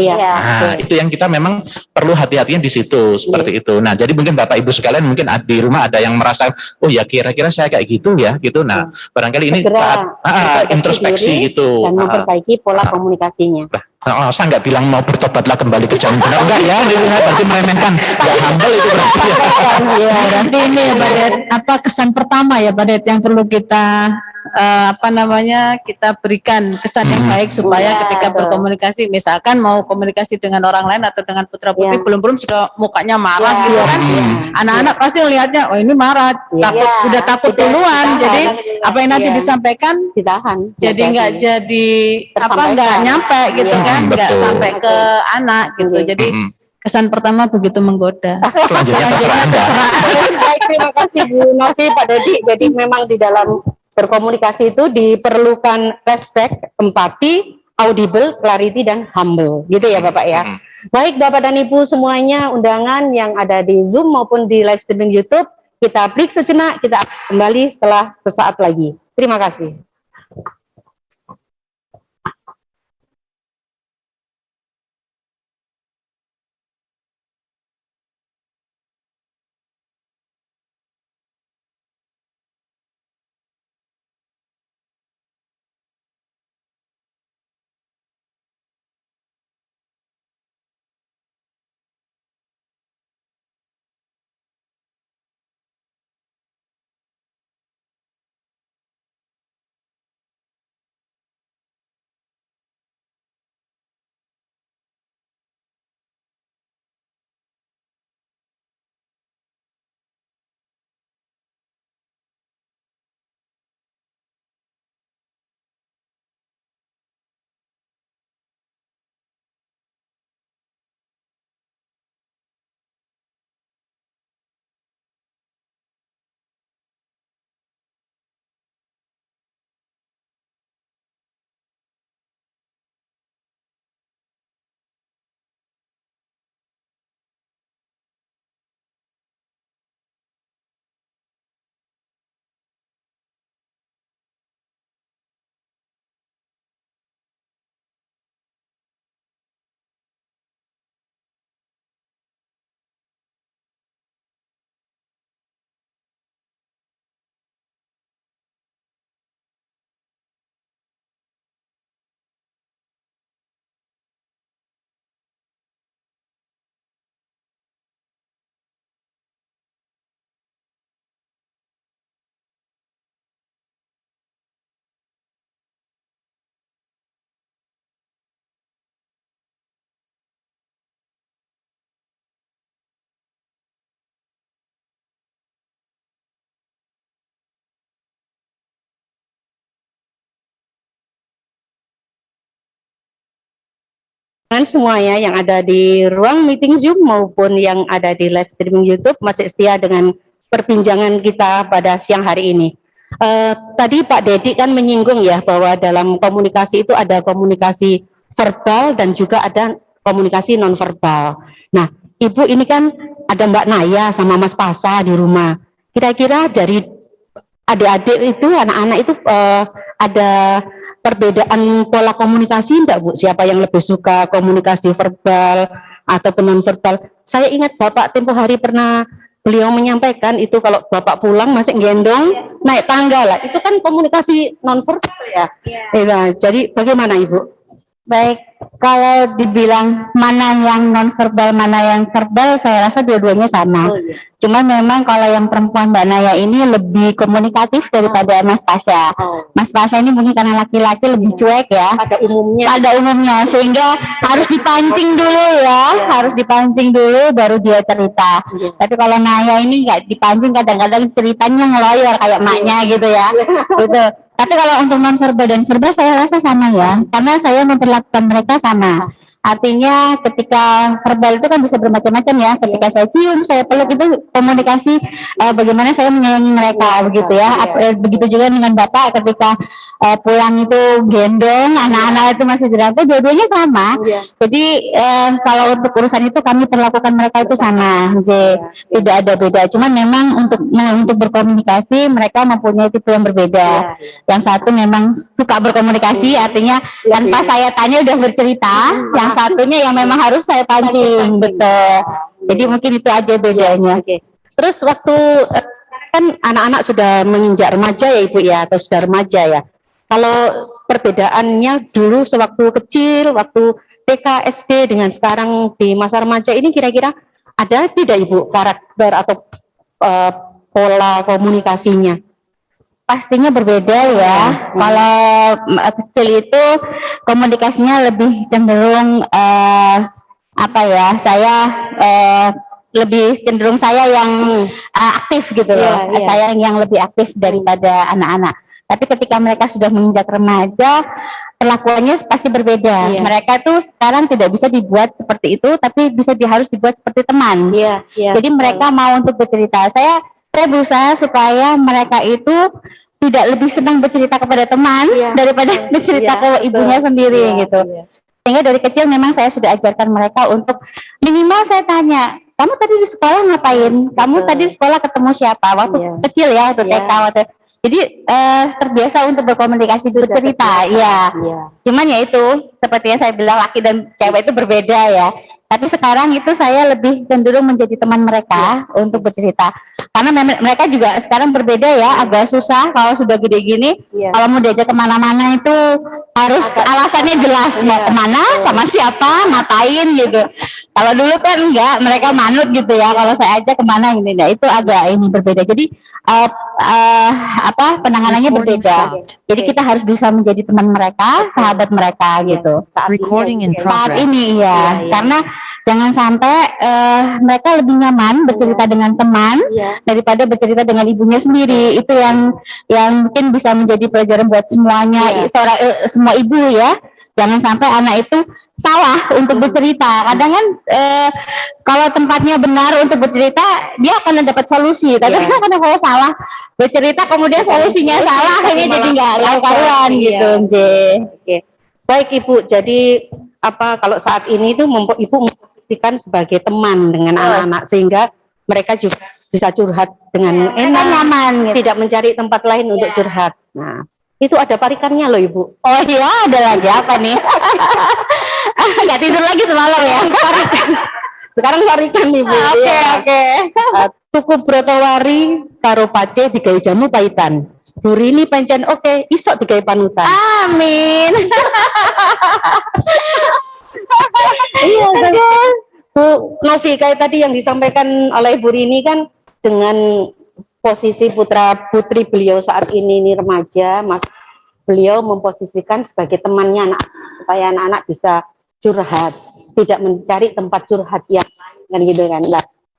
Itu yang kita memang perlu hati-hatinya di situ, seperti itu. Nah, jadi mungkin Bapak Ibu sekalian mungkin di rumah ada yang merasa, oh ya kira-kira saya kayak gitu ya, gitu. Nah, barangkali ini introspeksi gitu. Dan memperbaiki pola komunikasinya. Saya nggak bilang mau bertobatlah kembali ke jalan benar, enggak ya, berarti meremehkan, nggak humble itu berarti. Berarti ini ya Pak Det, apa kesan pertama ya Pak Det yang perlu kita kita berikan kesan yang baik supaya ketika berkomunikasi, misalkan mau komunikasi dengan orang lain atau dengan putra putri, belum sudah mukanya marah gitu kan, anak-anak pasti lihatnya, oh ini marah, takut duluan, jadi apa yang nanti disampaikan ditahan, jadi nggak nggak nyampe gitu kan, nggak sampai ke anak gitu, jadi kesan pertama begitu menggoda. Selanjutnya terserah. Baik, terima kasih Bu Novi, Pak Deddy. Jadi memang di dalam berkomunikasi itu diperlukan respect, empati, audible, clarity, dan humble. Gitu ya Bapak ya. Baik Bapak dan Ibu semuanya, undangan yang ada di Zoom maupun di live streaming YouTube, kita break sejenak, kita kembali setelah sesaat lagi. Terima kasih. semuanya yang ada di ruang meeting Zoom maupun yang ada di live streaming YouTube masih setia dengan perbincangan kita pada siang hari ini. Tadi Pak Dedi kan menyinggung ya bahwa dalam komunikasi itu ada komunikasi verbal dan juga ada komunikasi nonverbal. Nah, Ibu ini kan ada Mbak Naya sama Mas Pasa di rumah. Kira-kira dari adik-adik itu, anak-anak itu ada perbedaan pola komunikasi enggak Bu? Siapa yang lebih suka komunikasi verbal atau non-verbal? Saya ingat Bapak tempo hari pernah beliau menyampaikan itu kalau Bapak pulang masih gendong naik tangga lah. Itu kan komunikasi non-verbal ya. Nah, jadi bagaimana Ibu? Baik, kalau dibilang mana yang non verbal, mana yang verbal, saya rasa dua-duanya sama. Cuma memang kalau yang perempuan Mbak Naya ini lebih komunikatif daripada Mas Pasha. Mas Pasha ini mungkin karena laki-laki lebih cuek ya. Pada umumnya. Pada umumnya, sehingga harus dipancing dulu ya, harus dipancing dulu baru dia cerita. Tapi kalau Naya ini nggak dipancing, kadang-kadang ceritanya ngeloyor kayak maknya gitu ya. Gitu. Tapi kalau untuk non verbal dan verbal saya rasa sama ya, karena saya memperlakukan mereka sama. Artinya ketika verbal itu kan bisa bermacam-macam ya. Ketika saya cium, saya peluk itu komunikasi bagaimana saya menyayangi mereka begitu ya. Begitu juga dengan Bapak ketika pulang itu gendong, anak-anak itu masih dirangkul, dua-duanya sama. Jadi kalau untuk urusan itu kami perlakukan mereka itu sama. Tidak ada beda. Cuman memang untuk berkomunikasi mereka mempunyai tipe yang berbeda. Yang satu memang suka berkomunikasi, artinya tanpa saya tanya udah bercerita. Yang satunya yang memang harus saya pancing, betul. Jadi mungkin itu aja bedanya. Terus waktu kan anak-anak sudah menginjak remaja ya Ibu ya, atau sudah remaja ya. Kalau perbedaannya dulu sewaktu kecil, waktu TK, SD dengan sekarang di masa remaja ini kira-kira ada tidak Ibu karakter atau pola komunikasinya? Pastinya berbeda ya. Kalau kecil itu komunikasinya lebih cenderung apa ya? Saya lebih cenderung saya yang aktif gitu loh. Saya yang lebih aktif daripada anak-anak. Tapi ketika mereka sudah menginjak remaja, perlakuannya pasti berbeda. Mereka tuh sekarang tidak bisa dibuat seperti itu, tapi harus dibuat seperti teman. Jadi mereka mau untuk bercerita. Saya berusaha supaya mereka itu tidak lebih senang bercerita kepada teman daripada bercerita ke ibunya sendiri gitu. Sehingga dari kecil memang saya sudah ajarkan mereka untuk minimal saya tanya, kamu tadi di sekolah ngapain? Kamu tadi di sekolah ketemu siapa? Waktu kecil ya, waktu TK, jadi terbiasa untuk berkomunikasi, bercerita, Cuman ya itu, seperti yang saya bilang laki dan cewek itu berbeda ya. Tapi sekarang itu saya lebih cenderung menjadi teman mereka untuk bercerita. Karena mereka juga sekarang berbeda ya, agak susah kalau sudah gede gini. Kalau mau diajak kemana-mana itu harus alasannya jelas, mau kemana, sama siapa, ngapain gitu. Kalau dulu kan enggak, mereka manut gitu ya. Kalau saya ajak kemana ini, itu agak ini berbeda. Jadi penanganannya berbeda. Jadi kita harus bisa menjadi teman mereka, sahabat mereka gitu. Saat ini ya, karena jangan sampai mereka lebih nyaman bercerita dengan teman daripada bercerita dengan ibunya sendiri. Itu yang mungkin bisa menjadi pelajaran buat semuanya, semua ibu ya. Jangan sampai anak itu salah untuk bercerita. Kadang kan kalau tempatnya benar untuk bercerita, dia akan mendapat solusi. Tapi kalau salah bercerita, kemudian solusinya salah, ini jadi nggak karuan gitu. Baik Ibu, jadi kalau saat ini itu Ibu memposisikan sebagai teman dengan anak-anak sehingga mereka juga bisa curhat dengan enak, nyaman, gitu. Tidak mencari tempat lain untuk curhat. Nah, itu ada parikannya loh Ibu. Oh iya, ada lagi apa nih? Nggak tidur lagi semalam ya? Sekarang parikan Ibu. Oke. Tuku brotowari karo pace digawe jamu paitan. Burini pancen oke, isok digawe panutan. Amin. Iya, Bu Novi, kayak tadi yang disampaikan oleh Bu Rini kan dengan posisi putra putri beliau saat ini remaja, Mas, beliau memposisikan sebagai temannya anak supaya anak-anak bisa curhat, tidak mencari tempat curhat yang lain kan gitu kan.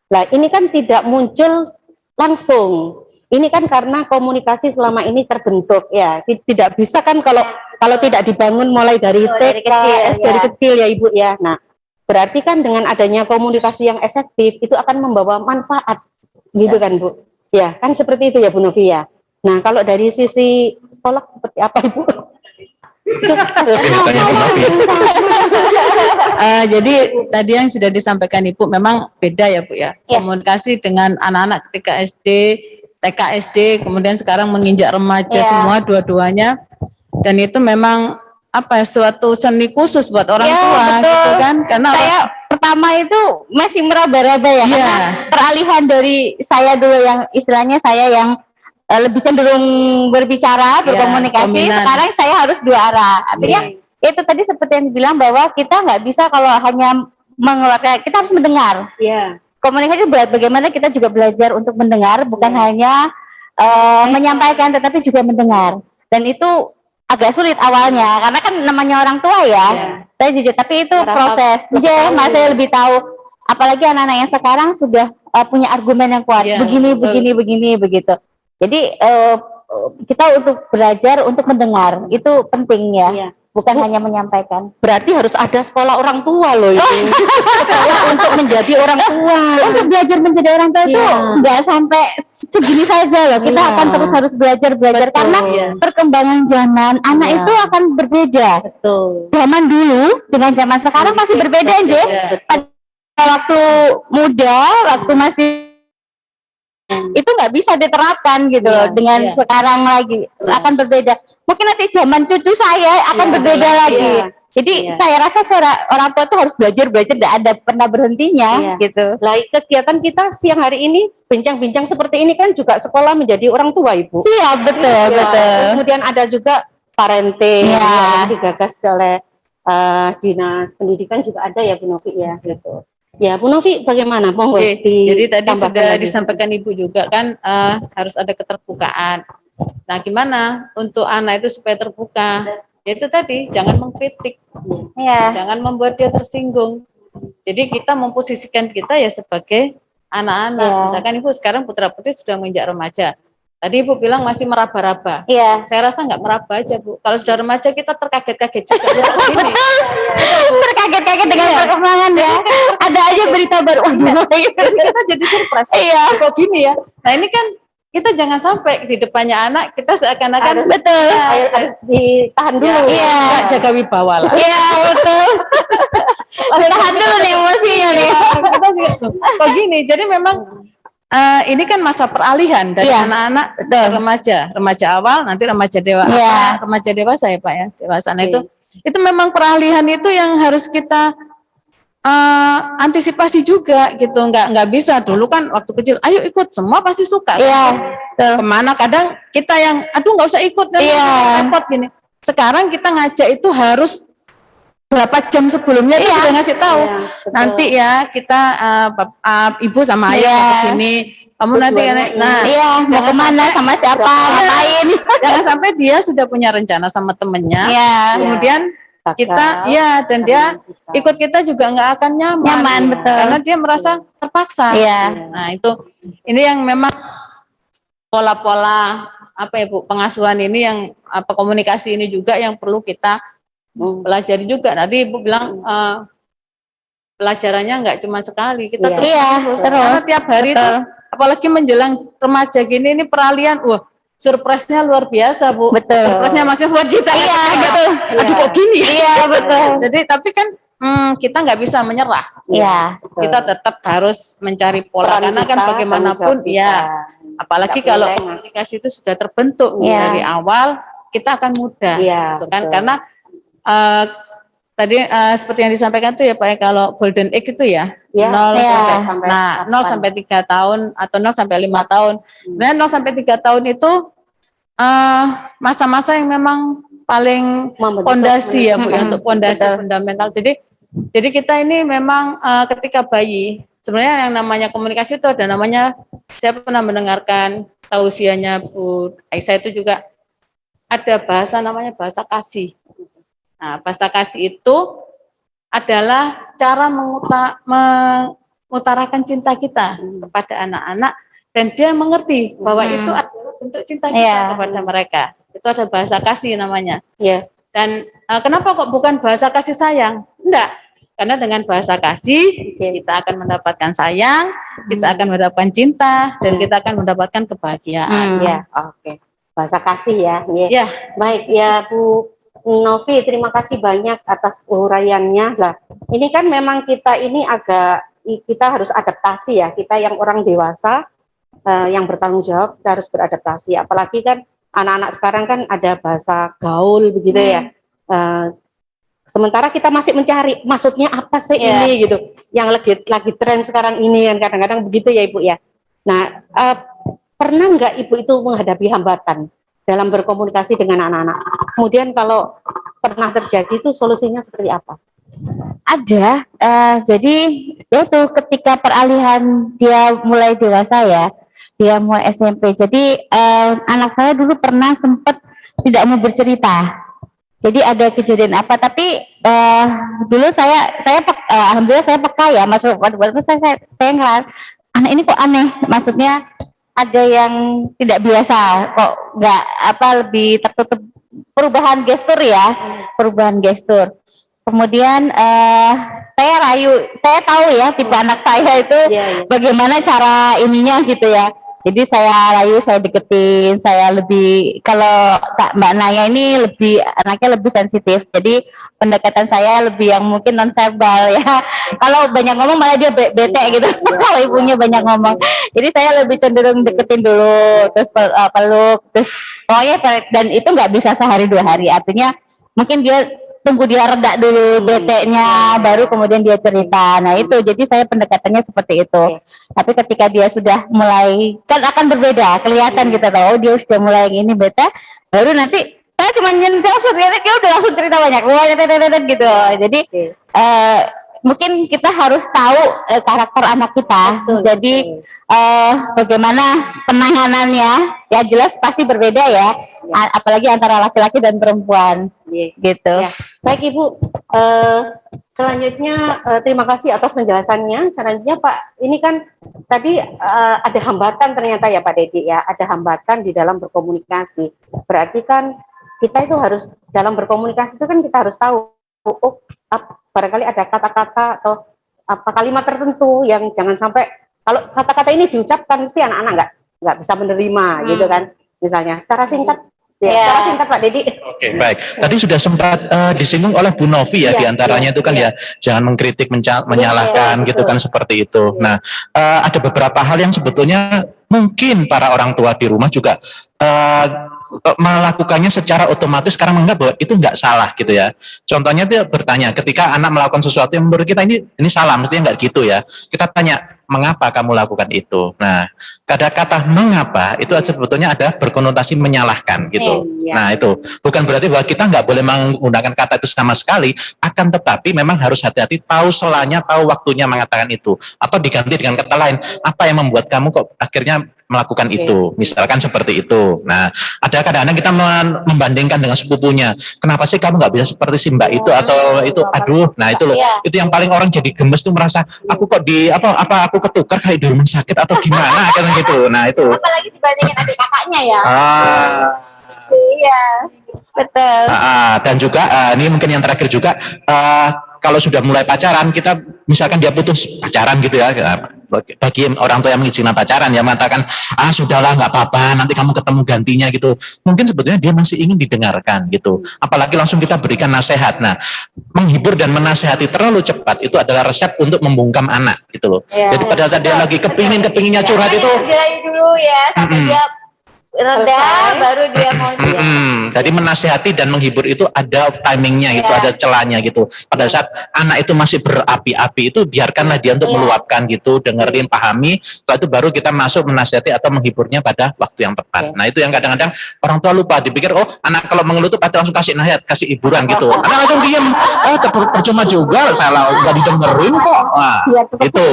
Nah, ini kan tidak muncul langsung. Ini kan karena komunikasi selama ini terbentuk ya. Tidak bisa kan kalau kalau tidak dibangun mulai dari dari TK, kecil, dari ya. kecil ya Ibu ya. Nah, berarti kan dengan adanya komunikasi yang efektif itu akan membawa manfaat, gitu kan Bu? Ya, kan seperti itu ya Bu Novi ya. Nah, kalau dari sisi sekolah seperti apa Ibu? Tanya Bu Novi. Jadi tadi yang sudah disampaikan Ibu memang beda ya Bu ya. Ya. Komunikasi dengan anak-anak ketika SD, TK SD, kemudian sekarang menginjak remaja Ya. semua dua-duanya. Dan itu memang apa suatu seni khusus buat orang Ya, tua betul. gitu kan. Karena Saya pertama itu masih meraba-raba ya, Iya. karena peralihan dari saya dulu yang istilahnya saya yang lebih cenderung berbicara, berkomunikasi, dominan. sekarang saya harus dua arah. Artinya itu tadi seperti yang dibilang bahwa kita nggak bisa kalau hanya mengeluarkan, kita harus mendengar. Ya. Komunikasi bagaimana kita juga belajar untuk mendengar, bukan hanya menyampaikan, tetapi juga mendengar. Dan itu agak sulit awalnya, karena kan namanya orang tua ya. Saya jujur, tapi itu Merasa proses. Mas saya lebih tahu. Apalagi anak-anak yang sekarang sudah punya argumen yang kuat. Iya, Begini, betul. begini, begini, begitu. Jadi kita untuk belajar untuk mendengar itu penting ya, Iya. bukan hanya menyampaikan. Berarti harus ada sekolah orang tua loh itu. Sekolah untuk menjadi orang tua. Untuk belajar menjadi orang tua itu Iya. nggak sampai segini saja loh. Kita Iya. akan terus harus belajar Betul. karena Iya. perkembangan zaman anak Iya. itu akan berbeda. Betul. Zaman dulu dengan zaman sekarang masih berbeda, Nje. Pada waktu muda, waktu masih itu nggak bisa diterapkan gitu loh. Dengan Iya. sekarang lagi akan berbeda. Mungkin nanti zaman cucu saya akan Iya, berbeda lagi. iya. Jadi Iya. saya rasa orang tua tuh harus belajar, tidak ada pernah berhentinya Iya. gitu. Lah, kegiatan kita siang hari ini bincang-bincang seperti ini kan juga sekolah menjadi orang tua Ibu. Siap, betul, Ya, betul. Kemudian ada juga parenting Ya. yang digagas oleh dinas pendidikan juga ada ya Bu Novi ya gitu. Ya Bu Novi bagaimana? Monggo Oke, jadi tadi ditambahkan sudah lagi. disampaikan Ibu juga kan harus ada keterbukaan. Nah, gimana untuk anak itu supaya terbuka? Itu tadi jangan mengkritik, Iya. jangan membuat dia tersinggung. Jadi kita memposisikan kita ya sebagai anak-anak. Iya. Misalkan Ibu sekarang putra-putri sudah menginjak remaja. Tadi Ibu bilang masih meraba-raba. Iya. Saya rasa nggak meraba aja Bu. Kalau sudah remaja kita terkaget-kaget juga. Begini. Terkaget-kaget dengan perkembangan ya. Ada aja berita baru. Kita jadi surprise. Iya. Kok gini ya? Nah ini kan kita jangan sampai di depannya anak kita seakan-akan Betul. Harus ditahan dulu. Iya. nggak jaga wibawa lah. Iya, betul. Tahan dulu nih emosinya nih. Kita juga, kok gini? Jadi memang ini kan masa peralihan dari Iya, anak-anak ke remaja awal, nanti remaja Iya. remaja dewasa ya Pak ya, dewasa. Nah itu memang peralihan itu yang harus kita antisipasi juga gitu, nggak bisa dulu kan waktu kecil, ayo ikut semua pasti suka. Iya. Kemana kadang kita yang, aduh nggak usah ikut, Iya. repot gini. Sekarang kita ngajak itu harus berapa jam sebelumnya dia sudah ngasih tahu. Iya, betul. Nanti ya kita ibu sama ayah mau ke sini. Kamu nanti nah Iya, mau jangan kemana sama siapa, ngapain. jangan sampai dia sudah punya rencana sama temennya. Iya. Kemudian kita dan dia ikut kita juga nggak akan nyaman. Nyaman, betul. Karena dia merasa terpaksa. Iya. Nah, ini yang memang pola-pola apa ya Bu, pengasuhan ini yang komunikasi ini juga yang perlu kita pelajari juga. Tadi Ibu bilang pelajarannya nggak cuma sekali, kita terus terus. karena tiap hari itu apalagi menjelang remaja gini ini peralihan, surprise-nya luar biasa Bu. Betul. Surprise-nya masih buat kita. Iya, betul. Aduh kok gini ya? Iya, betul. Jadi tapi kan kita nggak bisa menyerah. Iya. Kita tetap harus mencari pola Peran karena kan kita, bagaimanapun tanggung jawab kita. apalagi Nggak kalau boleh. komunikasi itu sudah terbentuk Iya. dari awal, kita akan mudah. Iya, Gitu kan? betul. Karena tadi seperti yang disampaikan tuh ya Pak ya, kalau golden age itu ya, Ya, 0 iya. sampai 0 sampai 3 tahun atau 0 sampai 5 tahun. Sebenarnya 0 sampai 3 tahun itu masa-masa yang memang paling Membentuk pondasi ya Bu ya, untuk pondasi Betul. fundamental. Jadi kita ini memang ketika bayi, sebenarnya yang namanya komunikasi itu ada namanya, saya pernah mendengarkan tausiahnya Bu Aisyah itu juga ada bahasa namanya bahasa kasih. Nah, bahasa kasih itu adalah cara mengutarakan cinta kita kepada anak-anak dan dia mengerti bahwa itu adalah bentuk cinta kita Iya. kepada mereka. Itu ada bahasa kasih namanya. Iya. Dan kenapa kok bukan bahasa kasih sayang? Enggak, karena dengan bahasa kasih kita akan mendapatkan sayang, kita akan mendapatkan cinta, dan kita akan mendapatkan kebahagiaan. Ya, oke. Bahasa kasih ya. Ya. Baik ya Bu Novi, terima kasih banyak atas uraiannya. Lah, ini kan memang kita ini kita harus adaptasi ya. Kita yang orang dewasa yang bertanggung jawab kita harus beradaptasi. Apalagi kan anak-anak sekarang kan ada bahasa gaul begitu ya. Sementara kita masih mencari maksudnya apa sih ini gitu. Yang lagi tren sekarang ini kan kadang-kadang begitu ya Ibu ya. Nah, pernah nggak Ibu itu menghadapi hambatan dalam berkomunikasi dengan anak-anak? Kemudian kalau pernah terjadi itu solusinya seperti apa? Ada, jadi itu ketika peralihan dia mulai dewasa ya, dia mulai SMP. Jadi anak saya dulu pernah sempat tidak mau bercerita. Jadi ada kejadian apa? Tapi dulu alhamdulillah saya peka ya, masuk waktu saya ngeliat anak ini kok aneh, maksudnya ada yang tidak biasa, kok nggak lebih tertutup, perubahan gestur. Kemudian saya tahu ya tipe anak saya itu bagaimana cara ininya gitu ya. Jadi saya rayu, saya deketin, saya lebih, kalau Mbak Naya ini anaknya lebih sensitif. Jadi pendekatan saya lebih yang mungkin nonverbal ya. Kalau banyak ngomong malah dia bete gitu. Kalau ibunya banyak ngomong. Jadi saya lebih cenderung deketin dulu, terus peluk, terus pokoknya, dan itu nggak bisa sehari 2 hari. Artinya mungkin dia tunggu dia reda dulu bete-nya, baru kemudian dia cerita. Nah itu, jadi saya pendekatannya seperti itu. Tapi ketika dia sudah mulai, kan akan berbeda, kelihatan kita tahu dia sudah mulai ini bete, baru nanti saya cuma nyentil sendiri, dia udah langsung cerita banyak gitu. Jadi mungkin kita harus tahu karakter anak kita. Jadi bagaimana penanganannya, ya jelas pasti berbeda ya. Apalagi antara laki-laki dan perempuan gitu. Baik Ibu, selanjutnya terima kasih atas penjelasannya. Selanjutnya Pak, ini kan tadi ada hambatan ternyata ya Pak Dedi ya, ada hambatan di dalam berkomunikasi. Berarti kan kita itu harus dalam berkomunikasi itu kan kita harus tahu, barangkali ada kata-kata atau kalimat tertentu yang jangan sampai, kalau kata-kata ini diucapkan mesti anak-anak nggak bisa menerima gitu kan. Misalnya secara singkat. Secara singkat Pak Dedi. Oke, baik. Tadi sudah sempat disinggung oleh Bu Novi ya, diantaranya itu kan ya jangan mengkritik, menyalahkan gitu kan, seperti itu. Nah, ada beberapa hal yang sebetulnya mungkin para orang tua di rumah juga melakukannya secara otomatis sekarang menganggap bahwa itu nggak salah gitu ya. Contohnya dia bertanya, ketika anak melakukan sesuatu yang menurut kita ini salah, mestinya nggak gitu ya. Kita tanya, mengapa kamu lakukan itu? Nah, kata-kata mengapa itu sebetulnya ada berkonotasi menyalahkan gitu. Nah, itu bukan berarti bahwa kita nggak boleh menggunakan kata itu sama sekali, akan tetapi memang harus hati-hati, tahu selanya, tahu waktunya mengatakan itu, atau diganti dengan kata lain. Apa yang membuat kamu kok akhirnya melakukan itu, misalkan seperti itu. Nah, ada kadang-kadang kita membandingkan dengan sepupunya. Kenapa sih kamu nggak bisa seperti si Mbak itu atau itu? Aduh, nah itu loh. Itu yang paling orang jadi gemes tuh, merasa aku kok aku ketukar kayak di rumah sakit atau gimana kan gitu. Nah itu. Apalagi dibandingin adik kakaknya ya. Iya, betul. Dan juga ini mungkin yang terakhir juga, kalau sudah mulai pacaran, kita misalkan dia putus pacaran gitu ya, bagi orang tua yang mengizinkan pacaran ya mengatakan, sudahlah nggak apa-apa, nanti kamu ketemu gantinya gitu. Mungkin sebetulnya dia masih ingin didengarkan gitu. Apalagi langsung kita berikan nasihat. Nah, menghibur dan menasehati terlalu cepat itu adalah resep untuk membungkam anak gitu loh. Jadi pada saat dia lagi kepinginnya curhat itu, dulu ya, sampai dia reda, baru dia mau jadi menasehati dan menghibur itu ada timingnya, itu ada celahnya gitu. Pada saat anak itu masih berapi-api itu biarkanlah dia untuk meluapkan gitu, dengerin, pahami. Setelah itu baru kita masuk menasehati atau menghiburnya pada waktu yang tepat. Nah itu yang kadang-kadang orang tua lupa, dipikir anak kalau mengeluh itu pasti langsung kasih nasihat, kasih hiburan gitu. Anak langsung diem, percuma juga kalau nggak didengerin kok. Nah itu,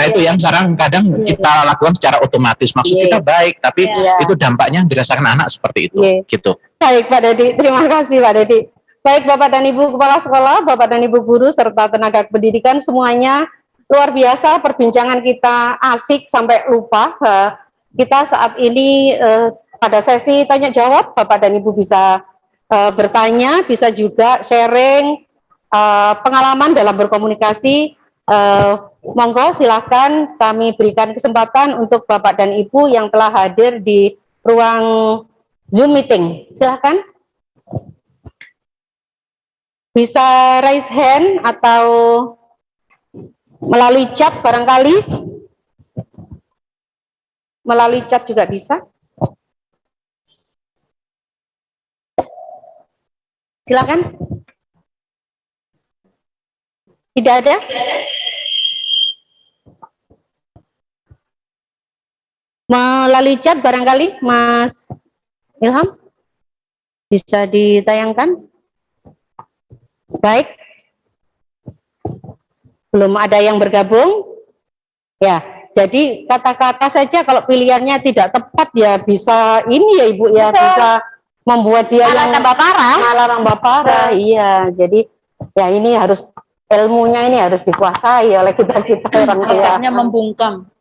itu yang sekarang kadang kita lakukan secara otomatis. Maksud kita baik, tapi itu dampaknya dirasakan anak seperti itu gitu. Baik Pak Dedi, terima kasih Pak Dedi. Baik Bapak dan Ibu Kepala Sekolah, Bapak dan Ibu Guru, serta tenaga pendidikan semuanya, luar biasa perbincangan kita, asik sampai lupa. Kita saat ini pada sesi tanya jawab, Bapak dan Ibu bisa bertanya, bisa juga sharing pengalaman dalam berkomunikasi. Monggo silakan kami berikan kesempatan untuk Bapak dan Ibu yang telah hadir di ruang Zoom meeting. Silakan. Bisa raise hand atau melalui chat barangkali. Melalui chat juga bisa. Silakan. Tidak ada? Melalui chat barangkali, Mas Ilham, bisa ditayangkan? Baik. Belum ada yang bergabung? Ya, jadi kata-kata saja kalau pilihannya tidak tepat ya bisa ini ya Ibu ya, bisa membuat dia yang tambah parah. Malah tambah parah, iya. Jadi ya ini harus ilmunya ini harus dikuasai oleh kita orang tua. Resepnya membungkam.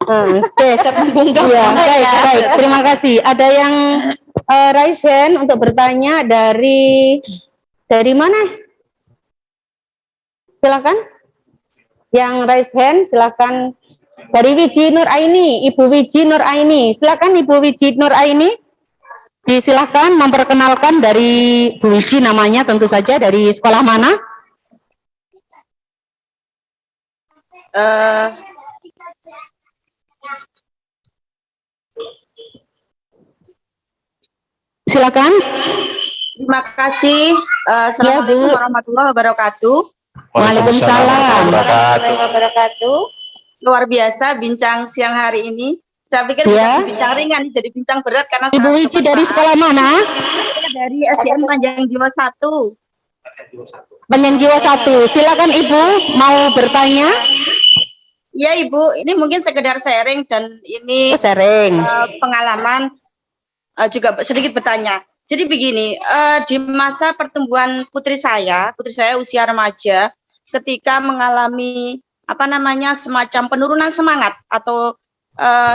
Resep membungkam. Ya, baik. Terima kasih. Ada yang raise hand untuk bertanya dari mana? Silakan. Yang raise hand silakan dari Wiji Nur Aini, Ibu Wiji Nur Aini. Silakan Ibu Wiji Nur Aini. Silakan memperkenalkan dari Bu Wiji namanya tentu saja dari sekolah mana? Silakan. Terima kasih. Assalamualaikum warahmatullahi wabarakatuh. Waalaikumsalam warahmatullahi wabarakatuh. Luar biasa bincang siang hari ini. Saya pikir bukan bincang ringan, jadi bincang berat karena Ibu Wiji dari sekolah mana? Dari SDN Panjang Jiwa 1. Panjang Jiwa 1. Silakan Ibu mau bertanya. Iya Ibu, ini mungkin sekedar sharing dan ini pengalaman juga sedikit bertanya. Jadi begini, di masa pertumbuhan putri saya usia remaja, ketika mengalami semacam penurunan semangat atau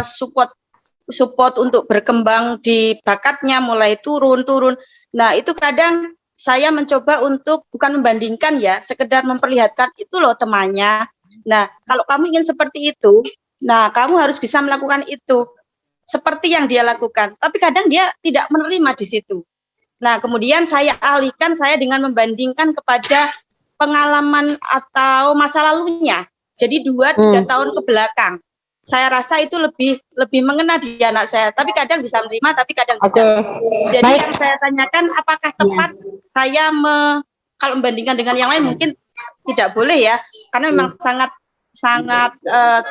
support untuk berkembang di bakatnya mulai turun. Nah itu kadang saya mencoba untuk bukan membandingkan ya, sekedar memperlihatkan itu loh temannya. Nah, kalau kamu ingin seperti itu, nah kamu harus bisa melakukan itu seperti yang dia lakukan. Tapi kadang dia tidak menerima di situ. Nah, kemudian saya alihkan dengan membandingkan kepada pengalaman atau masa lalunya. Jadi 2-3 tahun ke belakang. Saya rasa itu lebih mengena di anak saya. Tapi kadang bisa menerima, tapi kadang tidak. Jadi yang saya tanyakan, apakah tepat saya kalau membandingkan dengan yang lain mungkin tidak boleh ya, karena memang sangat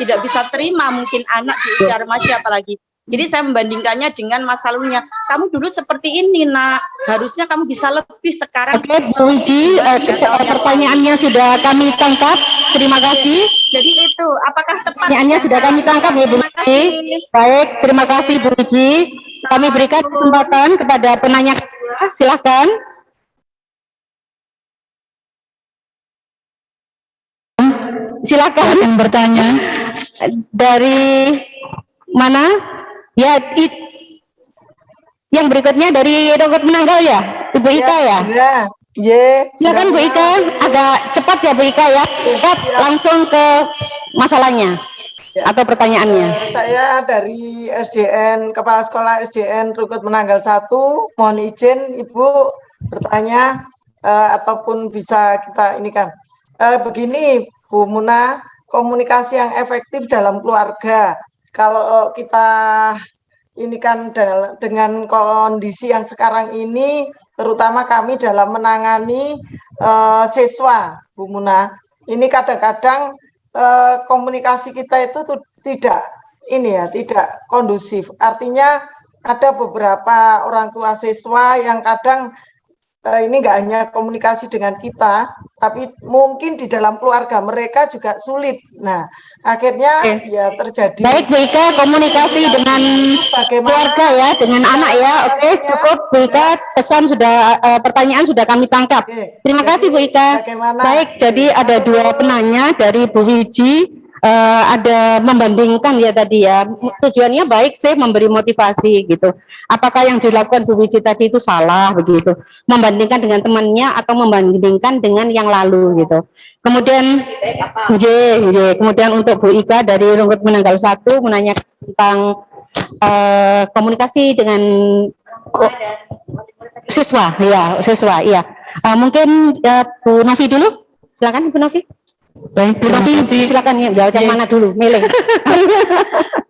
tidak bisa terima mungkin anak di usia remaja apalagi. Jadi saya membandingkannya dengan masa lalunya. Kamu dulu seperti ini, nak. Harusnya kamu bisa lebih sekarang. Oke, Bu Wiji, pertanyaannya sudah kami tangkap. Terima kasih. Jadi itu, apakah tepat? Pertanyaannya sudah kami tangkap ya Bu Wiji. Baik, terima kasih Bu Wiji. Kami berikan kesempatan kepada penanya kedua. Silakan. Silakan yang bertanya. Dari mana? Ya, yang berikutnya dari Rungkut Menanggal ya, Ibu Ika ya? Iya. Silakan Bu Ika, agak cepat ya Bu Ika ya. Cepat langsung ke masalahnya atau pertanyaannya. Saya dari SDN, Kepala Sekolah SDN Rungkut Menanggal 1. Mohon izin Ibu bertanya ataupun bisa kita ini kan. Begini Bu Muna, komunikasi yang efektif dalam keluarga. Kalau kita ini kan dengan kondisi yang sekarang ini, terutama kami dalam menangani siswa, Bu Muna, ini kadang-kadang komunikasi kita itu tidak kondusif. Artinya ada beberapa orang tua siswa yang kadang ini nggak hanya komunikasi dengan kita, tapi mungkin di dalam keluarga mereka juga sulit. Nah, akhirnya ya terjadi. Baik, Bu Ika, komunikasi dengan keluarga ya, dengan anak ya. Oke, cukup Bu Ika, pesan sudah, pertanyaan sudah kami tangkap. Terima kasih Bu Ika. Baik, jadi ada dua penanya dari Bu Wiji. ada membandingkan ya tadi ya, tujuannya baik sih, memberi motivasi gitu. Apakah yang dilakukan Bu Wiji tadi itu salah begitu, membandingkan dengan temannya atau membandingkan dengan yang lalu gitu. Kemudian kemudian untuk Bu Ika dari Rungkut Menanggal 1 menanyakan tentang komunikasi dengan siswa ya. Mungkin Bu Novi dulu, silakan Bu Novi. Baik, Bu Novi, silakan ya, jawab yang mana dulu, milih.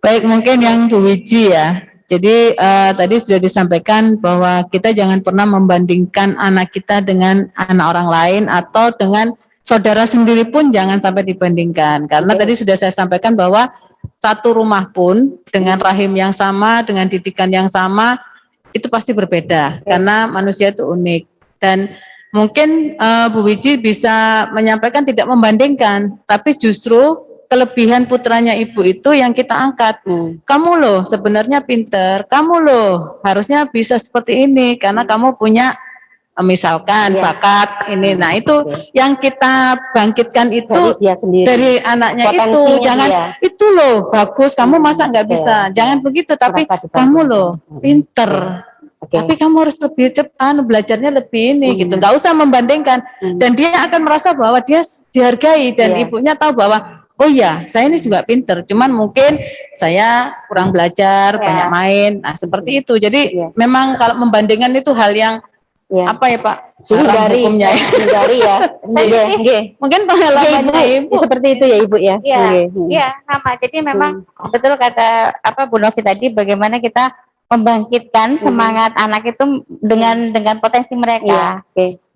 Baik, mungkin yang Bu Wiji ya. Jadi tadi sudah disampaikan bahwa kita jangan pernah membandingkan anak kita dengan anak orang lain atau dengan saudara sendiri pun jangan sampai dibandingkan. Karena tadi sudah saya sampaikan bahwa satu rumah pun dengan rahim yang sama, dengan didikan yang sama, itu pasti berbeda. Karena manusia itu unik. Dan mungkin Bu Wiji bisa menyampaikan tidak membandingkan, tapi justru kelebihan putranya ibu itu yang kita angkat. Kamu loh sebenarnya pinter, kamu loh harusnya bisa seperti ini karena kamu punya misalkan bakat ini. Nah itu yang kita bangkitkan itu dari anaknya itu. Jangan itu loh bagus, kamu masa nggak bisa. Jangan begitu, tapi kamu loh pinter. Tapi kamu harus lebih cepat, belajarnya lebih ini gitu. Nggak usah membandingkan. Dan dia akan merasa bahwa dia dihargai dan ibunya tahu bahwa oh iya, saya ini juga pinter. Cuman mungkin saya kurang belajar, banyak main. Nah seperti itu. Jadi memang kalau membandingkan itu hal yang apa ya Pak? Hindari ya. Mungkin pengalamannya Ibu seperti itu ya Ibu ya. Iya, sama. Jadi memang betul kata Bu Novi tadi, bagaimana kita membangkitkan semangat anak itu dengan potensi mereka.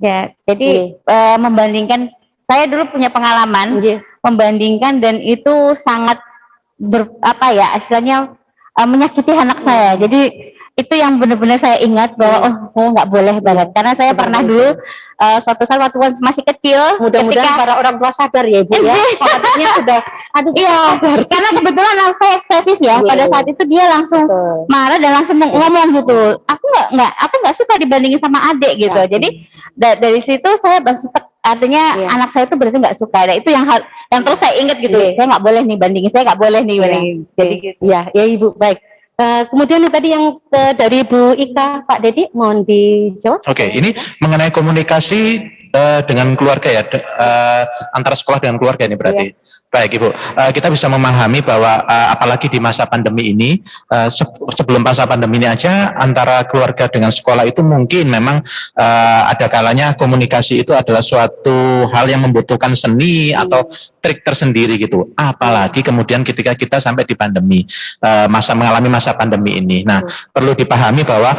Ya, jadi membandingkan, saya dulu punya pengalaman membandingkan dan itu sangat istilahnya menyakiti anak saya. Jadi itu yang benar-benar saya ingat bahwa saya nggak boleh banget, karena saya pernah dulu suatu saat waktu masih kecil, mudah-mudahan para orang tua sadar ya Ibu ya. Artinya sudah karena kebetulan anak saya ekspresif ya. Pada saat itu dia langsung marah dan langsung ngomong gitu, aku nggak suka dibandingin sama adik gitu. Jadi dari situ saya artinya anak saya itu berarti nggak suka. Nah, itu yang terus saya ingat gitu. Saya nggak boleh nih bandingin, saya nggak boleh nih bandingin. Jadi gitu. Ya Ibu, baik. Kemudian tadi yang dari Bu Ika, Pak Dedi, mohon dijawab. Oke, ini mengenai komunikasi dengan keluarga ya, antara sekolah dengan keluarga ini berarti. Baik Ibu, kita bisa memahami bahwa apalagi di masa pandemi ini, sebelum masa pandemi ini aja antara keluarga dengan sekolah itu mungkin memang ada kalanya komunikasi itu adalah suatu hal yang membutuhkan seni atau trik tersendiri gitu. Apalagi kemudian ketika kita sampai di pandemi, mengalami masa pandemi ini. Nah, perlu dipahami bahwa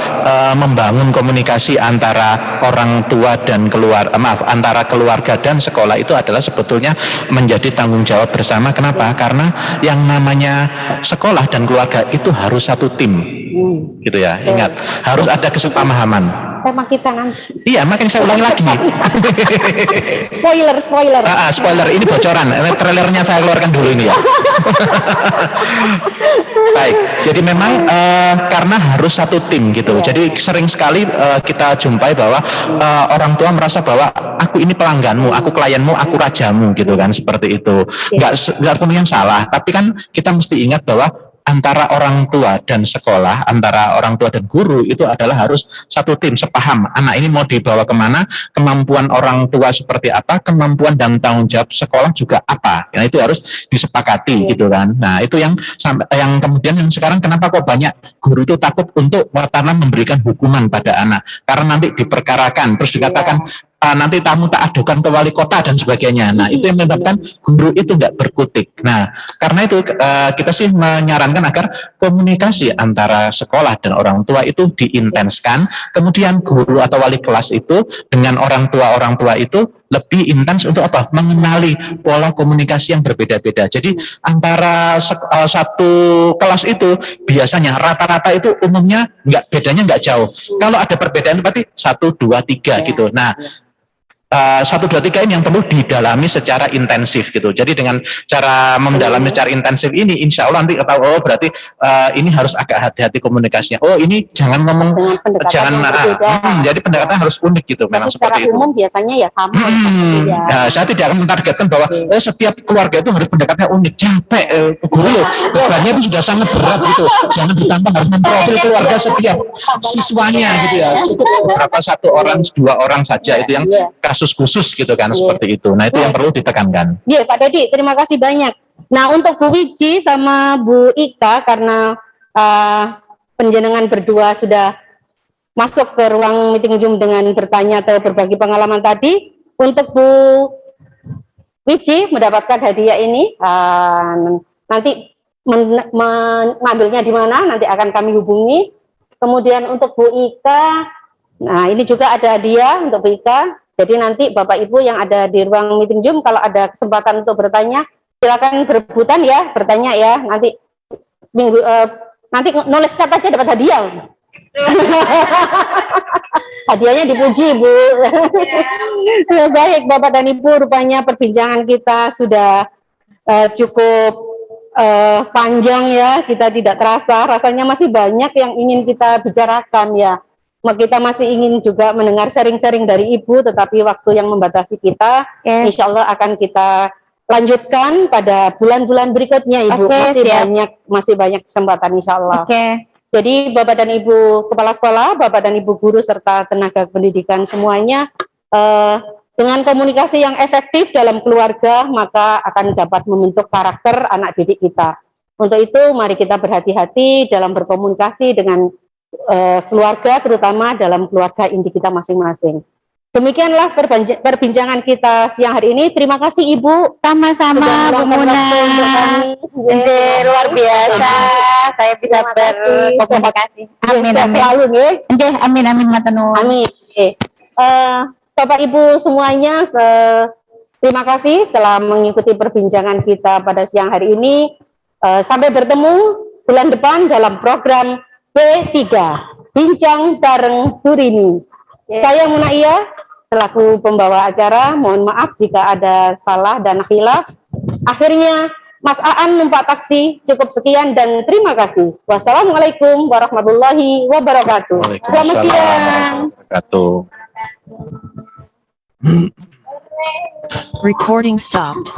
membangun komunikasi antara orang tua dan antara keluarga dan sekolah itu adalah sebetulnya menjadi tanggung jawab bersama. Kenapa? Karena yang namanya sekolah dan keluarga itu harus satu tim, gitu ya. Ingat, harus ada kesepahaman. Tema kita nanti. Iya, makanya saya ulangi lagi. Spoiler. Spoiler, ini bocoran. Trailernya saya keluarkan dulu ini ya. Baik, jadi memang karena harus satu tim gitu. Jadi sering sekali kita jumpai bahwa orang tua merasa bahwa aku ini pelangganmu, aku klienmu, aku rajamu gitu kan, seperti itu. Nggak pun yang salah, tapi kan kita mesti ingat bahwa antara orang tua dan sekolah, antara orang tua dan guru itu adalah harus satu tim, sepaham. Anak ini mau dibawa kemana, kemampuan orang tua seperti apa, kemampuan dan tanggung jawab sekolah juga apa. Nah, itu harus disepakati gitu kan. Nah, itu yang kemudian yang sekarang kenapa kok banyak guru itu takut untuk memberikan hukuman pada anak. Karena nanti diperkarakan, terus dikatakan nanti tamu tak adukan ke wali kota dan sebagainya. Nah, itu yang menyebabkan guru itu nggak berkutik. Nah, karena itu kita sih menyarankan agar komunikasi antara sekolah dan orang tua itu diintenskan. Kemudian guru atau wali kelas itu dengan orang tua itu lebih intens untuk apa? Mengenali pola komunikasi yang berbeda-beda. Jadi antara satu kelas itu biasanya rata-rata itu umumnya bedanya nggak jauh. Kalau ada perbedaan berarti 1, 2, 3 gitu. Nah, 1, 2, 3 ini yang perlu didalami secara intensif gitu. Jadi dengan cara mendalami secara intensif ini, insya Allah nanti tahu, oh berarti ini harus agak hati-hati komunikasinya. Oh ini jangan ngomong, Dengan pendekatan jangan, yang berbeda. jadi pendekatan harus unik gitu. Memang Tapi secara seperti itu. umum biasanya ya sama. Ya. Nah, saya tidak akan mentargetkan bahwa setiap keluarga itu harus pendekatannya unik. Capek guru loh, bebannya itu sudah sangat berat gitu. Jangan ditambah harus memprofil keluarga setiap siswanya gitu ya. Cukup beberapa 1 orang, 2 orang saja itu yang kasus khusus gitu kan, seperti itu. Nah itu yang perlu ditekankan. Iya Pak Dedi, terima kasih banyak. Nah untuk Bu Wiji sama Bu Ika, karena penjenengan berdua sudah masuk ke ruang meeting Zoom dengan bertanya atau berbagi pengalaman tadi, untuk Bu Wiji mendapatkan hadiah ini, nanti mengambilnya di mana nanti akan kami hubungi. Kemudian untuk Bu Ika, nah ini juga ada hadiah untuk Bu Ika. Jadi nanti Bapak Ibu yang ada di ruang meeting Zoom, kalau ada kesempatan untuk bertanya, silakan berebutan ya, bertanya ya. Nanti nanti nulis chat aja dapat hadiah. Hadiahnya dipuji, Bu. Baik, Bapak dan Ibu, rupanya perbincangan kita sudah cukup panjang ya. Kita tidak terasa, rasanya masih banyak yang ingin kita bicarakan ya. Kita masih ingin juga mendengar sharing-sharing dari Ibu, tetapi waktu yang membatasi kita, insya Allah akan kita lanjutkan pada bulan-bulan berikutnya, Ibu. Masih banyak kesempatan, insya Allah. Jadi Bapak dan Ibu Kepala Sekolah, Bapak dan Ibu Guru, serta tenaga pendidikan semuanya, dengan komunikasi yang efektif dalam keluarga, maka akan dapat membentuk karakter anak didik kita. Untuk itu, mari kita berhati-hati dalam berkomunikasi dengan keluarga, terutama dalam keluarga inti kita masing-masing. Demikianlah perbincangan kita siang hari ini. Terima kasih Ibu. Sama-sama Bu Muna. Luar biasa. Saya bisa berkomunikasi. Amin, amin. Amin, amin, matur nuwun. Amin. Bapak Ibu semuanya, terima kasih telah mengikuti perbincangan kita pada siang hari ini. Sampai bertemu bulan depan dalam program B3, Bincang Bareng Turini. Saya Munaia, selaku pembawa acara, mohon maaf jika ada salah dan khilaf. Akhirnya, Mas Aan numpak taksi, cukup sekian dan terima kasih. Wassalamualaikum warahmatullahi wabarakatuh. Selamat siang. Wabarakatuh. Recording stopped.